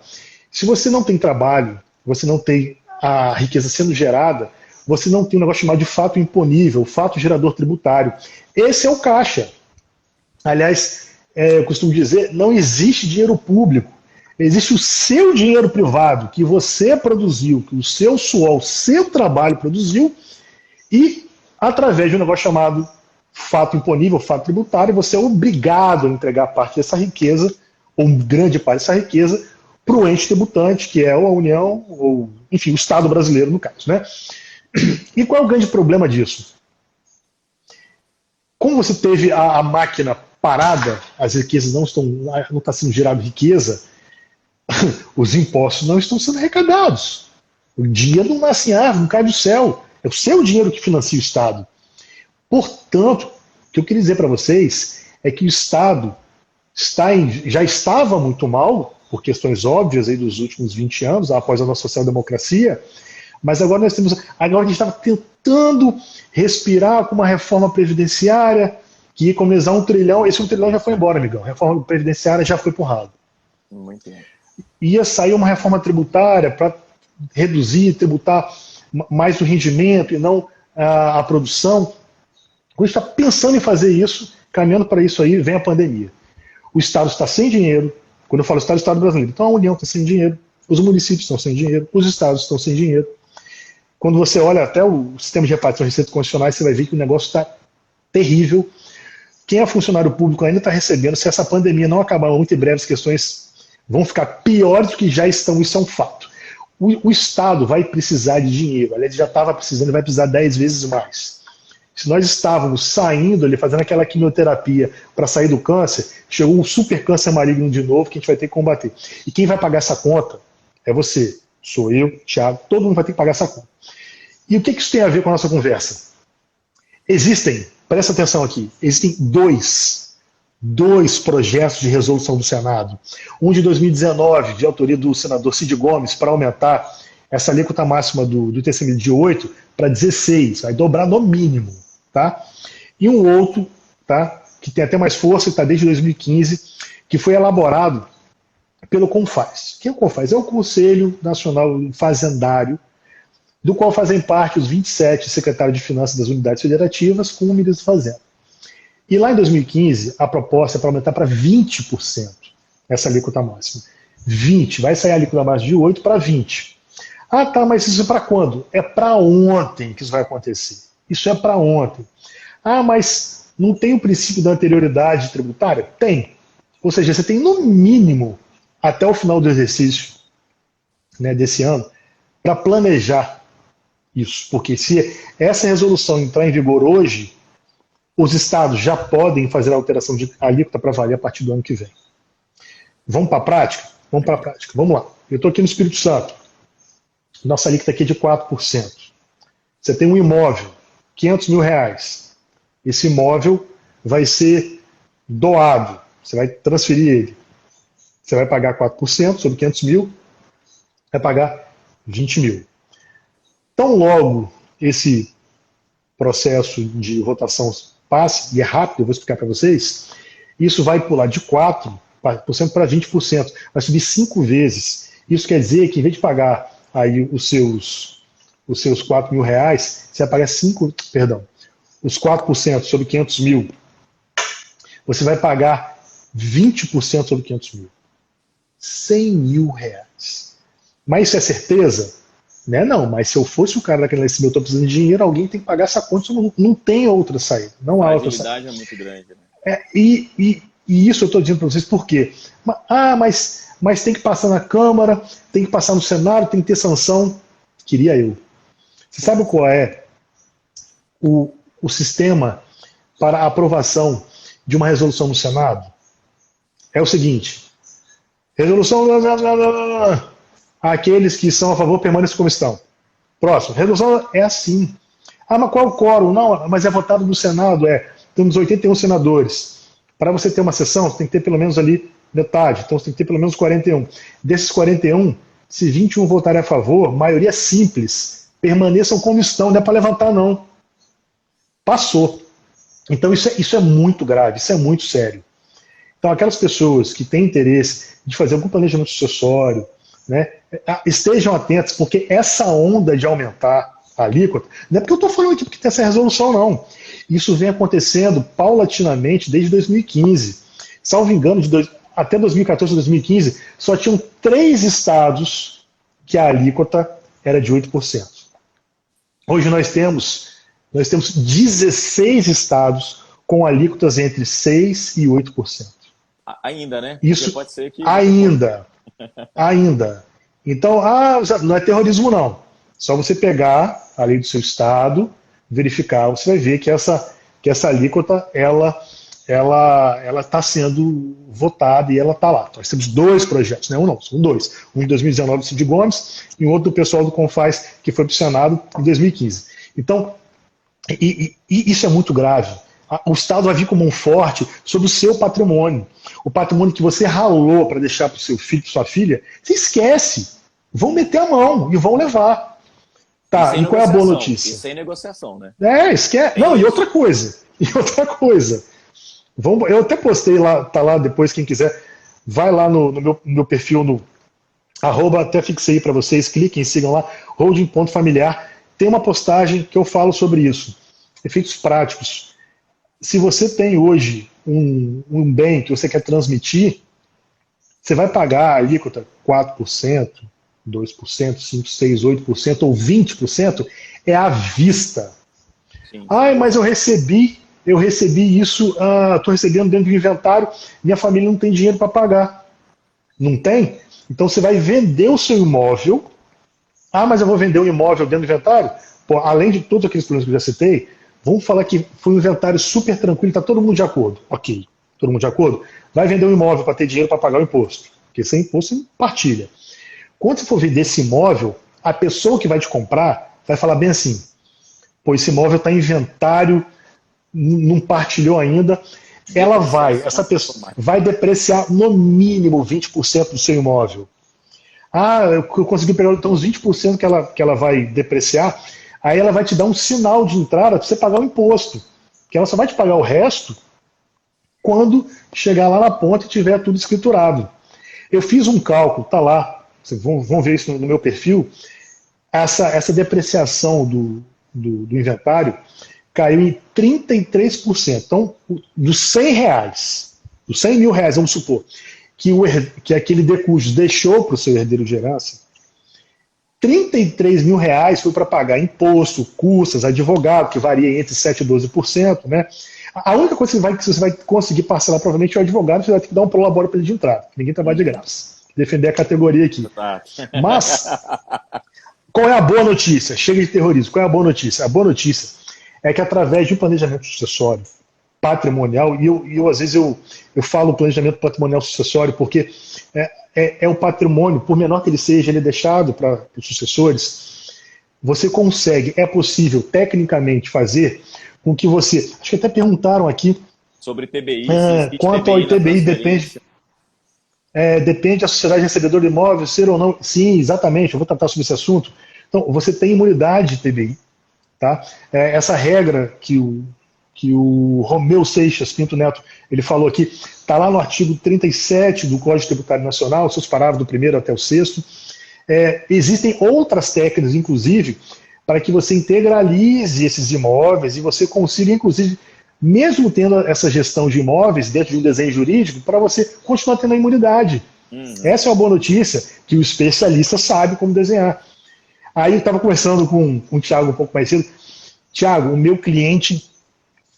Se você não tem trabalho, você não tem a riqueza sendo gerada, você não tem um negócio chamado de fato imponível, fato gerador tributário. Esse é o caixa. Aliás, eu costumo dizer, não existe dinheiro público. Existe o seu dinheiro privado, que você produziu, que o seu suor, o seu trabalho produziu, e através de um negócio chamado fato imponível, fato tributário, você é obrigado a entregar parte dessa riqueza, ou grande parte dessa riqueza, para o ente tributante, que é ou a União, ou, enfim, o Estado brasileiro, no caso, né? E qual é o grande problema disso? Como você teve a máquina parada, as riquezas não está sendo gerada riqueza, os impostos não estão sendo arrecadados. O dinheiro não nasce em árvore, não cai do céu. É o seu dinheiro que financia o Estado. Portanto, o que eu queria dizer para vocês é que o Estado já estava muito mal, por questões óbvias aí dos últimos 20 anos, após a nossa social-democracia, mas agora agora a gente estava tentando respirar com uma reforma previdenciária que ia economizar 1 trilhão. Esse 1 trilhão já foi embora, amigão. A reforma previdenciária já foi pro ralo. Muito bem. Ia sair uma reforma tributária para reduzir, tributar mais o rendimento e não a produção. A gente está pensando em fazer isso, caminhando para isso aí, vem a pandemia. O Estado está sem dinheiro. Quando eu falo Estado, Estado brasileiro. Então a União está sem dinheiro, os municípios estão sem dinheiro, os estados estão sem dinheiro. Quando você olha até o sistema de repartição de receitas constitucionais, você vai ver que o negócio está terrível. Quem é funcionário público ainda está recebendo. Se essa pandemia não acabar muito em breve, as questões vão ficar piores do que já estão, isso é um fato. O Estado vai precisar de dinheiro, aliás, já estava precisando e vai precisar 10 vezes mais. Se nós estávamos saindo ali, fazendo aquela quimioterapia para sair do câncer, chegou um super câncer maligno de novo que a gente vai ter que combater. E quem vai pagar essa conta é você, sou eu, Thiago, todo mundo vai ter que pagar essa conta. E o que isso tem a ver com a nossa conversa? Presta atenção aqui, existem dois projetos de resolução do Senado. Um de 2019, de autoria do senador Cid Gomes, para aumentar essa alíquota máxima do ITCMD de 8 para 16, vai dobrar no mínimo. Tá? E um outro, tá, que tem até mais força, que está desde 2015, que foi elaborado pelo CONFAZ. Quem é o CONFAZ? É o Conselho Nacional Fazendário, do qual fazem parte os 27 secretários de Finanças das unidades federativas com o ministro da Fazenda. E lá em 2015, a proposta é para aumentar para 20% essa alíquota máxima. 20%, vai sair a alíquota máxima de 8 para 20%. Ah, tá, mas isso é para quando? É para ontem que isso vai acontecer. Isso é para ontem. Ah, mas não tem o princípio da anterioridade tributária? Tem. Ou seja, você tem no mínimo até o final do exercício, né, desse ano, para planejar isso. Porque se essa resolução entrar em vigor hoje, os estados já podem fazer a alteração de alíquota para valer a partir do ano que vem. Vamos para a prática? Vamos para a prática. Vamos lá. Eu estou aqui no Espírito Santo. Nossa alíquota aqui é de 4%. Você tem um imóvel, R$500 mil. Esse imóvel vai ser doado. Você vai transferir ele. Você vai pagar 4% sobre 500 mil, vai pagar 20 mil. Tão logo esse processo de votação passe, e é rápido, eu vou explicar para vocês, isso vai pular de 4% para 20%. Vai subir 5 vezes. Isso quer dizer que, em vez de pagar aí os seus R$4 mil, você vai pagar os 4% sobre 500 mil, você vai pagar 20% sobre 500 mil. R$100 mil. Mas isso é certeza? Né? Não, mas se eu fosse o cara daquele eu estou precisando de dinheiro, alguém tem que pagar essa conta, não tem outra saída. Não há outra saída. A agilidade é muito grande. Né? E isso eu estou dizendo para vocês por quê? Mas tem que passar na Câmara, tem que passar no Senado, tem que ter sanção. Queria eu. Você sabe qual é o sistema para a aprovação de uma resolução no Senado? É o seguinte: resolução. Aqueles que são a favor permaneçam como estão. Próximo. Resolução é assim. Mas qual o quórum? Não, mas é votado no Senado. Temos 81 senadores. Para você ter uma sessão, você tem que ter pelo menos ali metade. Então você tem que ter pelo menos 41. Desses 41, se 21 votarem a favor, maioria simples, permaneçam como estão. Não é para levantar, não. Passou. Então isso é muito grave, isso é muito sério. Então aquelas pessoas que têm interesse de fazer algum planejamento sucessório, né, estejam atentos, porque essa onda de aumentar a alíquota, não é porque eu estou falando aqui porque tem essa resolução, não. Isso vem acontecendo paulatinamente desde 2015. Salvo engano, até 2014 ou 2015, só tinham 3 estados que a alíquota era de 8%. Hoje nós temos 16 estados com alíquotas entre 6% e 8%. Ainda, né? Isso pode ser que... ainda. Então, não é terrorismo, não. Só você pegar a lei do seu estado, verificar, você vai ver que essa alíquota ela está sendo votada e ela está lá. Nós temos 2 projetos, não é um não, são 2. Um em 2019 do Cid Gomes e um outro do pessoal do Confaz, que foi para o Senado em 2015. Então, e isso é muito grave. O Estado vai vir com mão forte sobre o seu patrimônio. O patrimônio que você ralou para deixar para o seu filho, para sua filha, você esquece. Vão meter a mão e vão levar. Tá, e qual é a boa notícia? E sem negociação, né? Esquece. Não, e outra coisa. Eu até postei lá, tá lá depois, quem quiser, vai lá no meu perfil, no @, até fixei para vocês, cliquem, sigam lá, holding.familiar. Tem uma postagem que eu falo sobre isso. Efeitos práticos. Se você tem hoje um bem que você quer transmitir, você vai pagar a alíquota 4%, 2%, 5%, 6%, 8% ou 20%, é à vista. Sim. Mas eu recebi isso, estou recebendo dentro do inventário, minha família não tem dinheiro para pagar. Não tem? Então você vai vender o seu imóvel. Mas eu vou vender um imóvel dentro do inventário? Além de todos aqueles problemas que eu já citei, vamos falar que foi um inventário super tranquilo, está todo mundo de acordo. Ok, todo mundo de acordo? Vai vender um imóvel para ter dinheiro para pagar o imposto. Porque sem imposto você partilha. Quando você for vender esse imóvel, a pessoa que vai te comprar vai falar bem assim: esse imóvel está em inventário, não partilhou ainda. Essa pessoa vai depreciar no mínimo 20% do seu imóvel. Eu consegui pegar então os 20% que ela vai depreciar, aí ela vai te dar um sinal de entrada para você pagar o imposto. Que ela só vai te pagar o resto quando chegar lá na ponta e tiver tudo escriturado. Eu fiz um cálculo, tá lá, vocês vão ver isso no meu perfil, essa depreciação do inventário caiu em 33%. Então, dos R$100, dos R$100 mil, vamos supor, que aquele decujus deixou para o seu herdeiro de herança, R$33 mil foi para pagar imposto, custas, advogado, que varia entre 7% e 12%. Né? A única coisa que você vai conseguir parcelar provavelmente é o advogado, você vai ter que dar um prolabore para ele de entrada. Ninguém trabalha de graça. defender a categoria aqui. Tá. Mas, qual é a boa notícia? Chega de terrorismo. Qual é a boa notícia? A boa notícia é que através de um planejamento sucessório patrimonial, e eu às vezes eu falo planejamento patrimonial sucessório porque é o patrimônio, por menor que ele seja, ele é deixado para os sucessores. Você consegue, é possível tecnicamente fazer com que você, acho que até perguntaram aqui, sobre TBI, quanto ao ITBI depende da sociedade recebedora de imóvel ser ou não. Sim, exatamente, eu vou tratar sobre esse assunto. Então, você tem imunidade de TBI. Tá? Essa regra que o Romeu Seixas Pinto Neto ele falou aqui, está lá no artigo 37 do Código Tributário Nacional, seus parágrafos do 1º até o 6º. Existem outras técnicas, inclusive, para que você integralize esses imóveis e você consiga, inclusive, mesmo tendo essa gestão de imóveis dentro de um desenho jurídico, para você continuar tendo a imunidade. Essa é uma boa notícia, que o especialista sabe como desenhar. Aí eu estava conversando com o Thiago um pouco mais cedo. Thiago, o meu cliente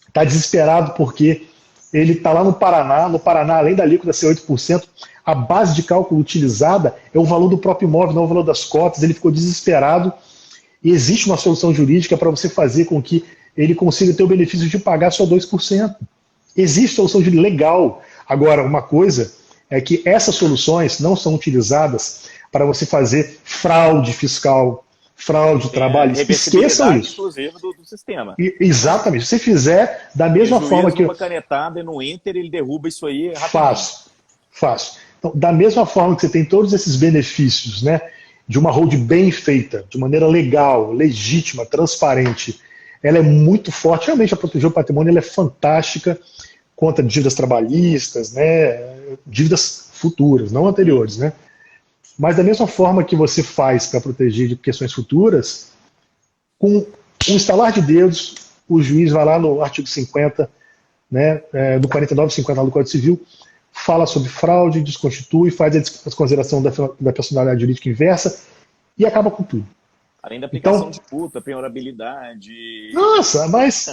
está desesperado porque ele está lá no Paraná. No Paraná, além da alíquota ser 8%, a base de cálculo utilizada é o valor do próprio imóvel, não o valor das cotas. Ele ficou desesperado e existe uma solução jurídica para você fazer com que ele consiga ter o benefício de pagar só 2%. Existe solução jurídica legal. Agora, uma coisa é que essas soluções não são utilizadas para você fazer fraude fiscal, fraude trabalhista. Esqueçam isso. Inclusive do sistema. Exatamente. Se você fizer da mesma forma que... uma canetada e no Enter ele derruba isso aí rapidinho. Fácil. Então, da mesma forma que você tem todos esses benefícios, né, de uma hold bem feita, de maneira legal, legítima, transparente, ela é muito forte, realmente a proteger o patrimônio ela é fantástica contra dívidas trabalhistas, né, dívidas futuras, não anteriores, né? Mas da mesma forma que você faz para proteger de questões futuras, com um estalar de dedos, o juiz vai lá no artigo 50, né, do 49 e 50 do Código Civil, fala sobre fraude, desconstitui, faz a desconsideração da personalidade jurídica inversa e acaba com tudo. Além da aplicação de multa, penhorabilidade. Nossa, mas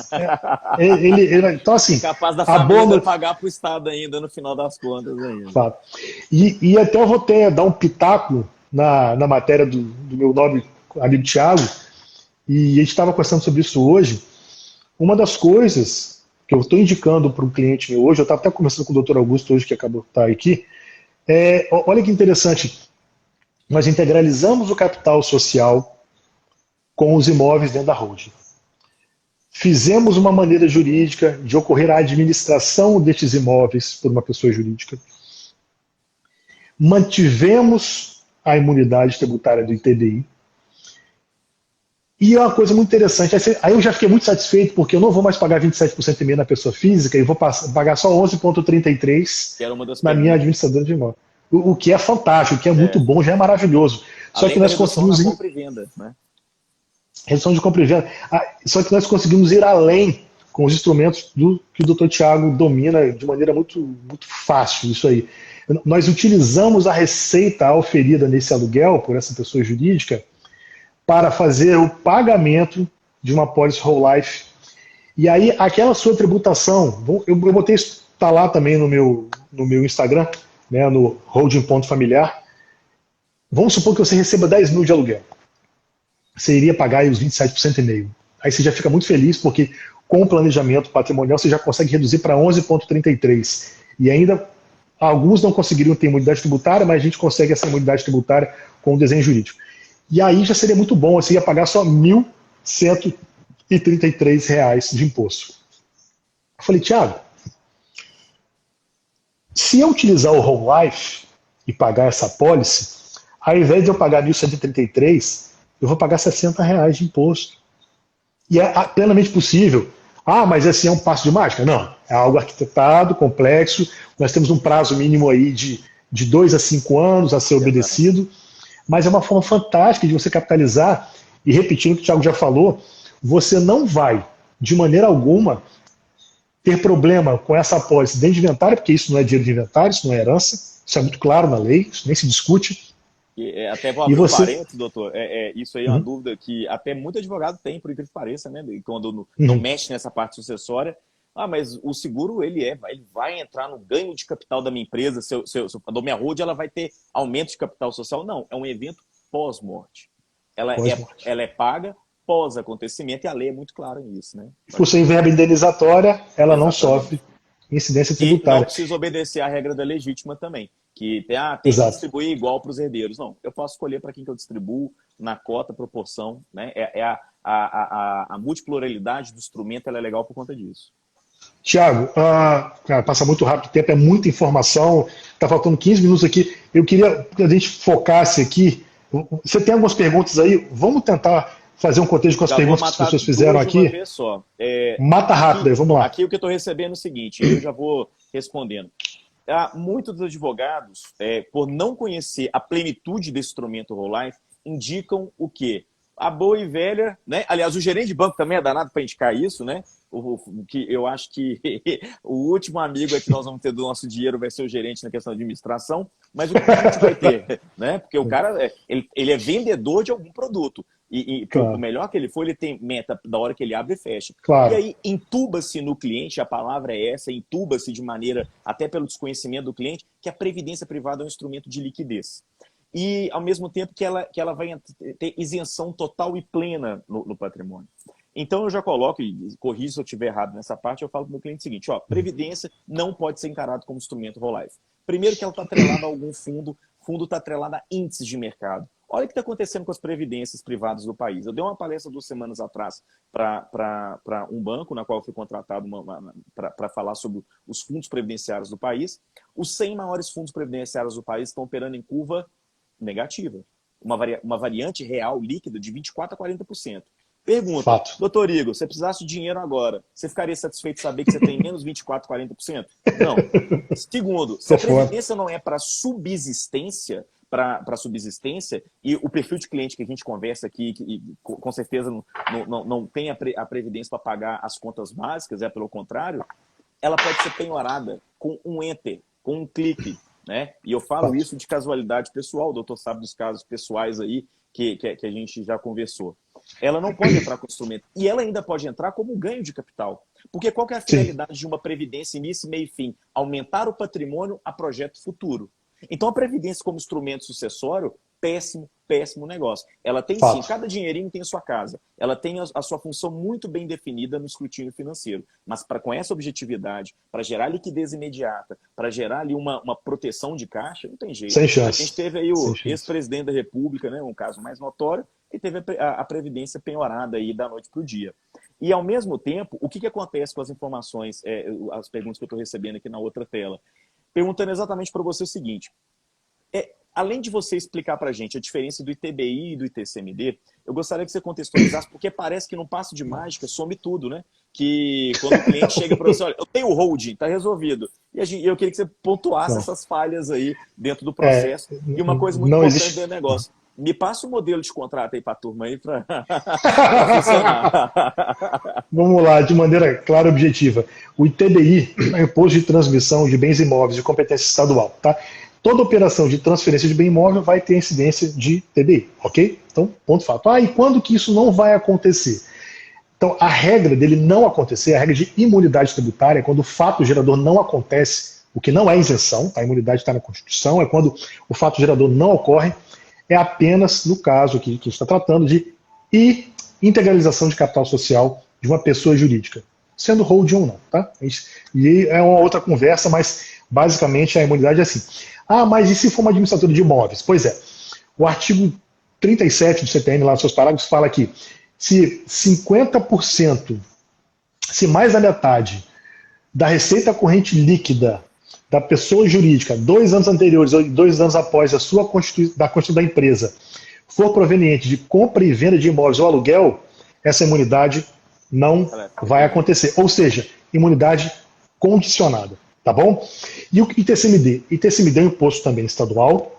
então assim, capaz da família pagar para o Estado ainda no final das contas ainda. Fato. E até eu vou dar um pitaco na matéria do meu nobre amigo Thiago, e a gente estava conversando sobre isso hoje. Uma das coisas que eu estou indicando para um cliente meu hoje, eu estava até conversando com o doutor Augusto hoje, que acabou de estar aqui, olha que interessante, nós integralizamos o capital social com os imóveis dentro da holding. Fizemos uma maneira jurídica de ocorrer a administração destes imóveis por uma pessoa jurídica. Mantivemos a imunidade tributária do ITBI. E é uma coisa muito interessante. Aí eu já fiquei muito satisfeito, porque eu não vou mais pagar 27% e meio na pessoa física, e vou pagar só 11,33% na minha administradora de imóvel. O que é fantástico, o que é muito bom, já é maravilhoso. Só que nós conseguimos... compra e venda, né? Redução de compra e venda. Só que nós conseguimos ir além com os instrumentos que o Dr. Thiago domina de maneira muito, muito fácil, isso aí. Nós utilizamos a receita oferida nesse aluguel por essa pessoa jurídica para fazer o pagamento de uma pólice whole life. E aí, aquela sua tributação, eu botei isso, está lá também no meu Instagram, né, no Holding Ponto Familiar. Vamos supor que você receba 10 mil de aluguel. Você iria pagar aí os 27,5%. Aí você já fica muito feliz, porque com o planejamento patrimonial você já consegue reduzir para 11,33%. E ainda, alguns não conseguiriam ter imunidade tributária, mas a gente consegue essa imunidade tributária com o desenho jurídico. E aí já seria muito bom, você ia pagar só R$ 1.133 de imposto. Eu falei, Thiago, se eu utilizar o Whole Life e pagar essa apólice, ao invés de eu pagar 1.133, eu vou pagar R$60 de imposto. E é plenamente possível. Ah, mas assim é um passo de mágica? Não. É algo arquitetado, complexo. Nós temos um prazo mínimo aí de 2 a 5 anos a ser obedecido. Mas é uma forma fantástica de você capitalizar. E repetindo o que o Thiago já falou, você não vai, de maneira alguma, ter problema com essa apólice dentro de inventário, porque isso não é dinheiro de inventário, isso não é herança. Isso é muito claro na lei, isso nem se discute. Até vou abrir um parênteses, doutor. Isso aí é uma dúvida que até muito advogado tem, por incrível que pareça, né? Quando não mexe nessa parte sucessória. Ah, mas o seguro, ele vai entrar no ganho de capital da minha empresa, se a minha holding, ela vai ter aumento de capital social. Não, é um evento pós-morte. Pós-morte. Ela é paga pós-acontecimento, e a lei é muito clara nisso, né? Por ser em verba indenizatória, ela não sofre Exatamente. incidência E não tributária. precisa obedecer à regra da legítima também, que tem que Exato. distribuir igual para os herdeiros. Não, eu posso escolher para quem que eu distribuo, na cota, proporção, né? A multipluralidade do instrumento, ela é legal por conta disso. Tiago, cara, passa muito rápido o tempo, é muita informação, está faltando 15 minutos aqui. Eu queria que a gente focasse aqui. Você tem algumas perguntas aí? Vamos tentar fazer um contexto com as Já vou perguntas que as matar pessoas fizeram duas de uma aqui. vez só. Mata rápido aí, vamos lá. Aqui o que eu estou recebendo é o seguinte, eu já vou respondendo. Muitos dos advogados, por não conhecer a plenitude desse instrumento Whole Life, indicam o quê? A boa e velha, né? Aliás, o gerente de banco também é danado para indicar isso, né? Que eu acho que o último amigo que nós vamos ter do nosso dinheiro vai ser o gerente na questão de administração, mas o que a gente vai ter, né? Porque o cara, ele é vendedor de algum produto. Claro. Por melhor que ele for, ele tem meta da hora que ele abre e fecha. Claro. E aí, intuba-se no cliente, a palavra é essa, intuba-se de maneira, até pelo desconhecimento do cliente, que a previdência privada é um instrumento de liquidez. E, ao mesmo tempo, que ela vai ter isenção total e plena no patrimônio. Então, eu já coloco, e corrijo se eu estiver errado nessa parte, eu falo para o meu cliente o seguinte, previdência não pode ser encarado como instrumento Whole Life. Primeiro que ela está atrelada a algum fundo está atrelado a índices de mercado. Olha o que está acontecendo com as previdências privadas do país. Eu dei uma palestra 2 semanas atrás para um banco, na qual eu fui contratado para falar sobre os fundos previdenciários do país. Os 100 maiores fundos previdenciários do país estão operando em curva negativa. Uma variante real líquida de 24% a 40%. Pergunta, Fato. doutor Igor, se você precisasse de dinheiro agora, você ficaria satisfeito de saber que você tem menos 24%, 40%? Não. Segundo, se a previdência não é para subsistência, e o perfil de cliente que a gente conversa aqui, que com certeza não tem a previdência para pagar as contas básicas, pelo contrário, ela pode ser penhorada com um enter, com um clique, né? E eu falo isso de casualidade pessoal, o doutor sabe dos casos pessoais aí que a gente já conversou. Ela não pode entrar com instrumento. E ela ainda pode entrar como ganho de capital. Porque qual que é a finalidade de uma previdência início, meio e fim? Aumentar o patrimônio a projeto futuro. Então a previdência como instrumento sucessório, péssimo negócio. Ela tem sim, cada dinheirinho tem a sua casa. Ela tem a sua função muito bem definida no escrutínio financeiro. Mas com essa objetividade, para gerar liquidez imediata, para gerar ali uma proteção de caixa, não tem jeito. Sem chance. A gente teve aí o ex-presidente da República, né, um caso mais notório, e teve a previdência penhorada aí da noite para o dia. E, ao mesmo tempo, o que acontece com as informações, as perguntas que eu estou recebendo aqui na outra tela? Perguntando exatamente para você o seguinte, além de você explicar para a gente a diferença do ITBI e do ITCMD, eu gostaria que você contextualizasse, porque parece que num passo de mágica some tudo, né? Que quando o cliente chega para você, olha, eu tenho o holding, está resolvido. E eu queria que você pontuasse essas falhas aí dentro do processo. E uma coisa muito importante do negócio. Me passa o modelo de contrato aí para a turma aí para funcionar. Vamos lá, de maneira clara e objetiva. O ITBI é o Imposto de Transmissão de Bens Imóveis de competência estadual, tá? Toda operação de transferência de bem imóvel vai ter incidência de TBI, ok? Então, ponto fato. E quando que isso não vai acontecer? Então, a regra dele não acontecer, a regra de imunidade tributária, é quando o fato gerador não acontece, o que não é isenção, a imunidade está na Constituição, é quando o fato gerador não ocorre, é apenas no caso que a gente está tratando de integralização de capital social de uma pessoa jurídica, sendo holding ou não, tá? E é uma outra conversa, mas basicamente a imunidade é assim. Mas e se for uma administradora de imóveis? Pois é, o artigo 37 do CTN, lá nos seus parágrafos, fala que se 50%, se mais da metade da receita corrente líquida da pessoa jurídica, 2 anos anteriores ou 2 anos após a sua da constituição da empresa, for proveniente de compra e venda de imóveis ou aluguel, essa imunidade não vai acontecer. Ou seja, imunidade condicionada. Tá bom? E o ITCMD? ITCMD é um imposto também estadual,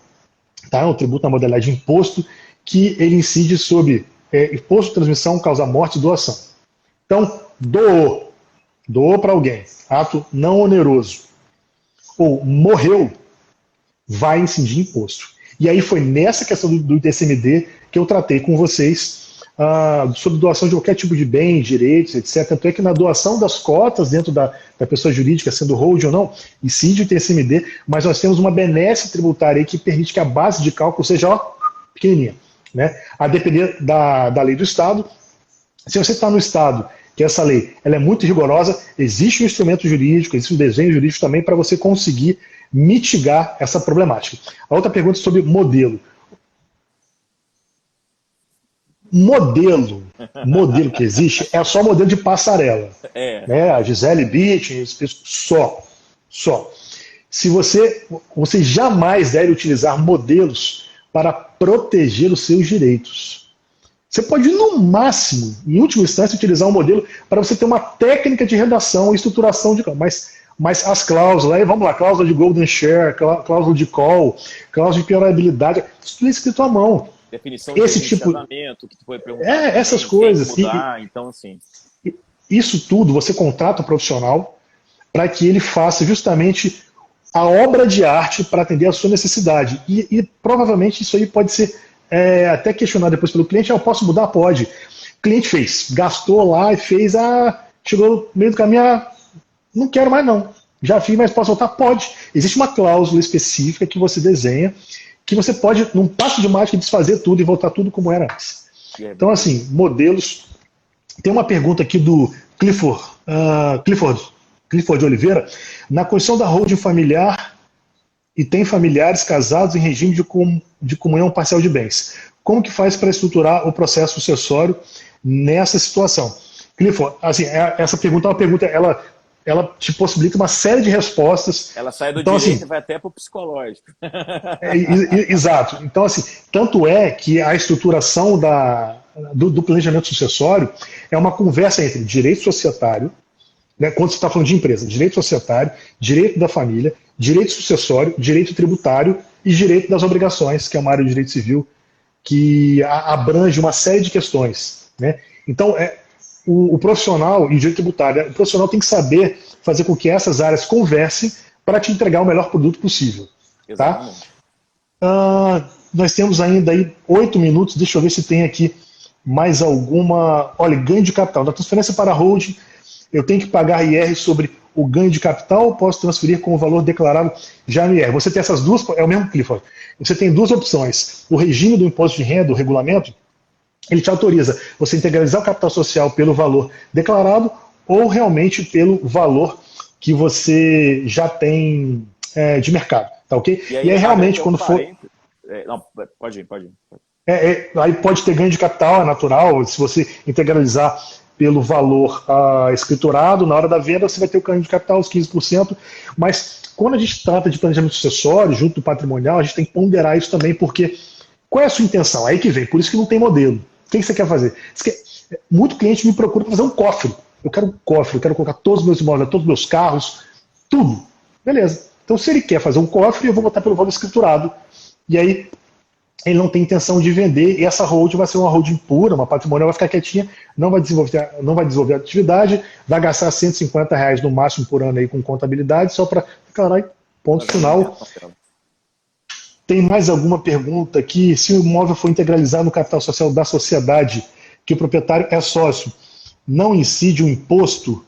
tá? É um tributo na modalidade de imposto que ele incide sobre imposto de transmissão, causa morte e doação. Então, doou para alguém, ato não oneroso, ou morreu, vai incidir imposto. E aí foi nessa questão do ITCMD que eu tratei com vocês sobre doação de qualquer tipo de bem, direitos, etc. Tanto é que na doação das cotas dentro da pessoa jurídica, sendo hold ou não, incide o TCMD, mas nós temos uma benesse tributária aí que permite que a base de cálculo seja pequenininha, né? A depender da lei do Estado. Se você está no Estado que essa lei ela é muito rigorosa, existe um instrumento jurídico, existe um desenho jurídico também para você conseguir mitigar essa problemática. A outra pergunta é sobre modelo. Modelo que existe é só modelo de passarela. Né? A Gisele Bündchen, só. Se você jamais deve utilizar modelos para proteger os seus direitos. Você pode, no máximo, em última instância, utilizar um modelo para você ter uma técnica de redação e estruturação de mas as cláusulas, aí vamos lá, cláusula de golden share, cláusula de call, cláusula de piorabilidade, isso tudo é escrito à mão. Definição de casamento, que foi perguntado. Essas coisas. Então, assim. Isso tudo você contrata um profissional para que ele faça justamente a obra de arte para atender a sua necessidade. E provavelmente isso aí pode ser até questionado depois pelo cliente. Eu posso mudar? Pode. O cliente fez, gastou lá e fez, chegou no meio do caminho, não quero mais não. Já fiz, mas posso voltar? Pode. Existe uma cláusula específica que você desenha, que você pode, num passo de mágica, desfazer tudo e voltar tudo como era antes. Então, assim, modelos. Tem uma pergunta aqui do Clifford Oliveira. Na condição da holding familiar e tem familiares casados em regime de comunhão parcial de bens, como que faz para estruturar o processo sucessório nessa situação? Clifford, assim, essa pergunta é uma pergunta, ela te possibilita uma série de respostas. Ela sai do direito e vai até para o psicológico. Exato. Então, assim, tanto é que a estruturação do planejamento sucessório é uma conversa entre direito societário, né, quando você está falando de empresa, direito societário, direito da família, direito sucessório, direito tributário e direito das obrigações, que é uma área de direito civil que abrange uma série de questões. Né? Então, o profissional e o direito tributário, o profissional tem que saber fazer com que essas áreas conversem para te entregar o melhor produto possível. Tá? Nós temos ainda aí 8 minutos, deixa eu ver se tem aqui mais alguma. Olha, ganho de capital. Na transferência para a holding, eu tenho que pagar IR sobre o ganho de capital ou posso transferir com o valor declarado já no IR? Você tem essas duas, é o mesmo Clifford. Você tem duas opções. O regime do imposto de renda, o regulamento, ele te autoriza você integralizar o capital social pelo valor declarado ou realmente pelo valor que você já tem de mercado. Tá ok? E aí realmente, quando for. Não, pode ir. Aí pode ter ganho de capital, é natural. Se você integralizar pelo valor escriturado, na hora da venda você vai ter o ganho de capital, os 15%. Mas quando a gente trata de planejamento sucessório, junto do patrimonial, a gente tem que ponderar isso também, porque qual é a sua intenção? Aí que vem, por isso que não tem modelo. O que você quer fazer? Muito cliente me procura para fazer um cofre. Eu quero um cofre, eu quero colocar todos os meus imóveis, todos os meus carros, tudo. Beleza. Então, se ele quer fazer um cofre, eu vou botar pelo valor escriturado. E aí, ele não tem intenção de vender, e essa holding vai ser uma holding pura, uma patrimonial, vai ficar quietinha, não vai desenvolver a atividade, vai gastar R$ 150 no máximo por ano aí com contabilidade, só para declarar ponto final. Tem mais alguma pergunta aqui? Se o imóvel for integralizado no capital social da sociedade, que o proprietário é sócio, não incide o imposto?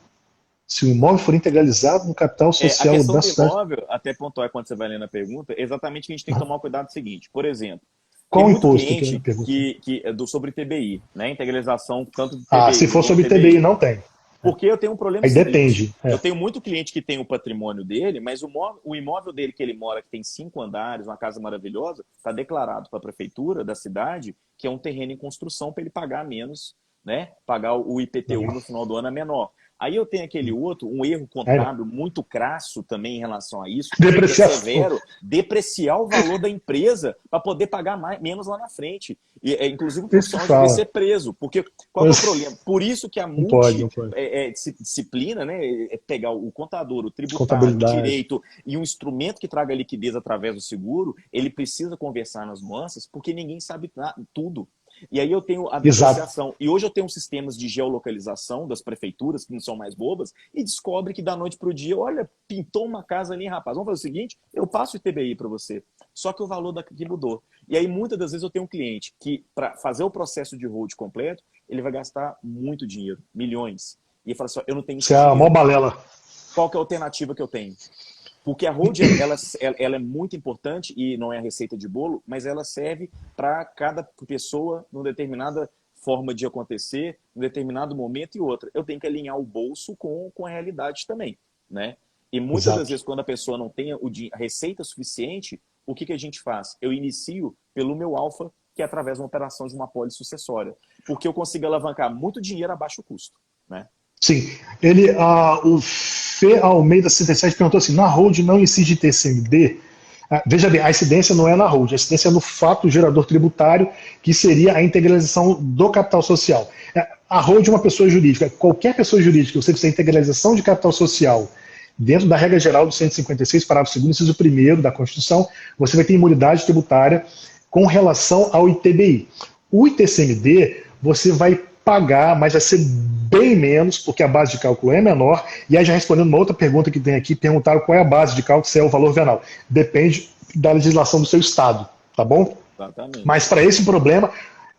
Se o imóvel for integralizado no capital social da sociedade. A imóvel, até pontuar quando você vai lendo a pergunta, é exatamente que a gente tem que tomar cuidado do seguinte. Por exemplo, qual imposto sobre TBI, né? Integralização tanto de TBI. Se for sobre TBI, não tem. Porque eu tenho um problema seguinte. Depende. Eu tenho muito cliente que tem o patrimônio dele, mas o imóvel dele que ele mora, que tem 5 andares, uma casa maravilhosa, está declarado para a prefeitura da cidade que é um terreno em construção para ele pagar menos, né? Pagar o IPTU no final do ano é menor. Aí eu tenho aquele outro, um erro contábil muito crasso também em relação a isso, que é severo, depreciar o valor da empresa para poder pagar menos lá na frente. E, inclusive o profissional deve ser preso, porque qual é o problema? Por isso que a multidisciplina, né, é pegar o contador, o tributário, o direito e um instrumento que traga liquidez através do seguro, ele precisa conversar nas nuances, porque ninguém sabe tudo. E aí eu tenho a depreciação. Exato. E hoje eu tenho sistemas de geolocalização das prefeituras, que não são mais bobas, e descobre que da noite para o dia, olha, pintou uma casa ali, rapaz. Vamos fazer o seguinte, eu passo o ITBI para você. só que o valor daqui mudou. E aí, muitas das vezes, eu tenho um cliente que, para fazer o processo de hold completo, ele vai gastar muito dinheiro, milhões. E ele fala assim, eu não tenho esse Isso é a mó dinheiro. balela. Qual que é a alternativa que eu tenho? Porque a hold, ela é muito importante e não é a receita de bolo, mas ela serve para cada pessoa numa determinada forma de acontecer, num determinado momento e outra. Eu tenho que alinhar o bolso com a realidade também, né? E muitas das Exato. vezes, quando a pessoa não tem a receita suficiente, o que a gente faz? Eu inicio pelo meu alfa, que é através de uma operação de uma pólice sucessória. Porque eu consigo alavancar muito dinheiro a baixo custo, né? Sim. O Fê Almeida 67 perguntou assim: na hold não incide TCMD? Veja bem, a incidência não é na hold, a incidência é no fato gerador tributário, que seria a integralização do capital social. A hold é uma pessoa jurídica. Qualquer pessoa jurídica, você fizer integralização de capital social dentro da regra geral do 156, parágrafo 2º, inciso 1º da Constituição, você vai ter imunidade tributária com relação ao ITBI. O ITCMD, você vai pagar, mas vai ser bem menos, porque a base de cálculo é menor. E aí, já respondendo uma outra pergunta que tem aqui, perguntaram qual é a base de cálculo, se é o valor venal. Depende da legislação do seu estado, tá bom? Exatamente. Mas para esse problema,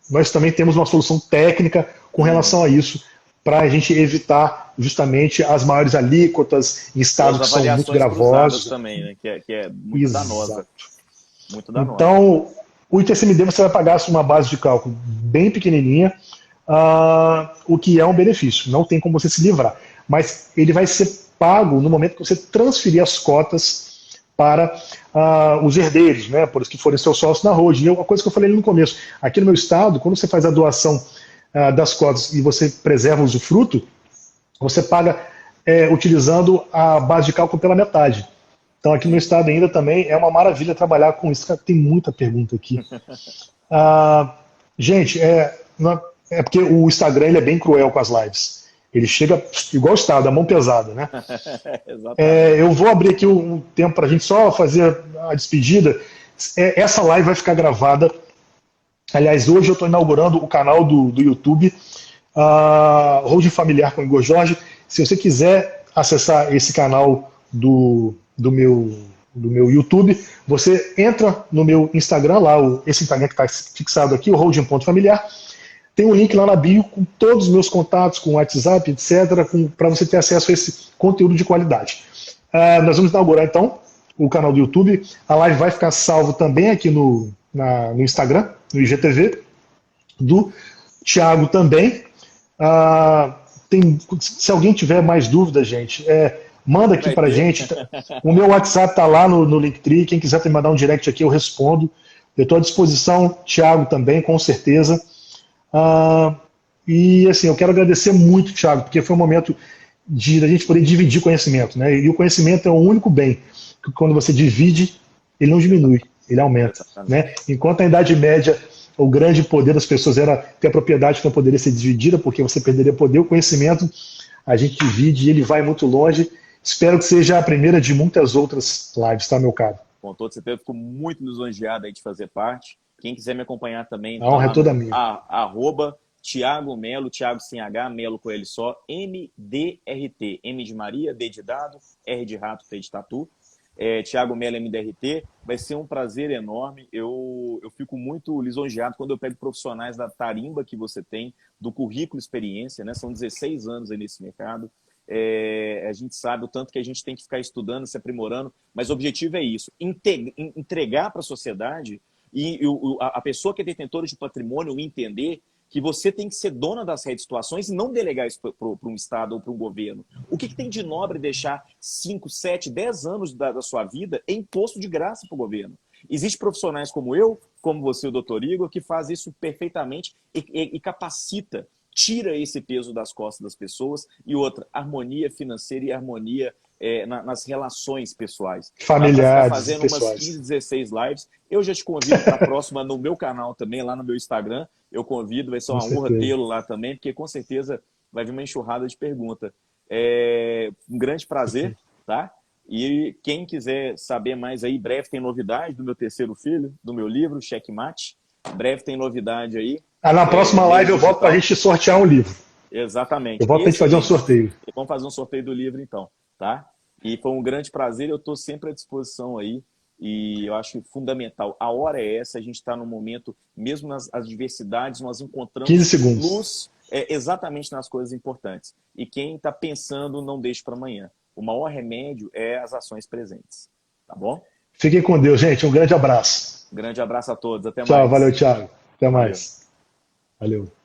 nós também temos uma solução técnica com relação a isso, para a gente evitar justamente as maiores alíquotas em estados que são muito gravosos. Também, né? Que é muito danosa. Muito danosa. Então, o ITCMD você vai pagar uma base de cálculo bem pequenininha, o que é um benefício, não tem como você se livrar. Mas ele vai ser pago no momento que você transferir as cotas para os herdeiros, né, por os que forem seus sócios na hold. E uma coisa que eu falei no começo, aqui no meu estado, quando você faz a doação das cotas e você preserva o usufruto, você paga utilizando a base de cálculo pela metade. Então aqui no meu estado ainda também é uma maravilha trabalhar com isso. Tem muita pergunta aqui. Gente, é porque o Instagram ele é bem cruel com as lives. Ele chega igual o estado, a mão pesada, né? Eu vou abrir aqui um tempo para a gente só fazer a despedida. Essa live vai ficar gravada. Aliás, hoje eu estou inaugurando o canal do YouTube, Holding Familiar com Igor Jorge. Se você quiser acessar esse canal do meu YouTube, você entra no meu Instagram, lá, esse Instagram que está fixado aqui, o Holding.familiar. Tem um link lá na bio com todos os meus contatos, com WhatsApp, etc., para você ter acesso a esse conteúdo de qualidade. Nós vamos inaugurar, então, o canal do YouTube. A live vai ficar salvo também aqui no Instagram, no IGTV, do Thiago também. Se alguém tiver mais dúvidas, gente, manda aqui pra gente. O meu WhatsApp tá lá no Linktree. Quem quiser me mandar um direct aqui, eu respondo. Eu estou à disposição, Thiago também, com certeza. E assim, eu quero agradecer muito, Thiago, porque foi um momento da gente poder dividir conhecimento, né? E o conhecimento é o único bem que quando você divide, ele não diminui, ele aumenta, né? Enquanto na Idade Média o grande poder das pessoas era ter a propriedade que não poderia ser dividida, porque você perderia poder, o conhecimento a gente divide e ele vai muito longe. Espero que seja a primeira de muitas outras lives, tá, meu caro? Com todo certeza, eu fico muito lisonjeado aí de fazer parte. Quem quiser me acompanhar também, a honra é toda minha. @ Thiago Melo, Thiago sem H, Melo com ele só, MDRT, M de Maria, D de dado, R de rato, T de tatu. Thiago Melo, MDRT, vai ser um prazer enorme. Eu fico muito lisonjeado quando eu pego profissionais da tarimba que você tem, do currículo experiência, né? São 16 anos aí nesse mercado. A gente sabe o tanto que a gente tem que ficar estudando, se aprimorando, mas o objetivo é isso, entregar para a sociedade e a pessoa que é detentora de patrimônio entender que você tem que ser dona das redes de situações e não delegar isso para um Estado ou para um governo. O que tem de nobre deixar 5, 7, 10 anos da sua vida em imposto de graça para o governo? Existem profissionais como eu, como você, o doutor Igor, que faz isso perfeitamente e capacita, tira esse peso das costas das pessoas. E outra, harmonia financeira e harmonia nas relações pessoais. Familiares, fazendo pessoais. Umas 15, 16 lives. Eu já te convido para a próxima no meu canal também, lá no meu Instagram. Eu convido, vai ser uma honra tê-lo lá também, porque com certeza vai vir uma enxurrada de perguntas. Um grande prazer, tá? E quem quiser saber mais aí, breve tem novidade do meu terceiro filho, do meu livro, Checkmate. Breve tem novidade aí. Na próxima live eu volto para a gente sortear um livro. Exatamente. Eu volto para a gente fazer um sorteio. Vamos fazer um sorteio do livro então, tá? E foi um grande prazer, eu estou sempre à disposição aí E eu acho fundamental. A hora é essa, a gente está no momento, mesmo nas adversidades, nós 15 encontramos segundos. luz exatamente nas coisas importantes. E quem está pensando, não deixe para amanhã. O maior remédio é as ações presentes. Tá bom? Fiquem com Deus, gente. Um grande abraço. Grande abraço a todos. Até Tchau, valeu, mais. Thiago. Até Valeu. mais. Valeu.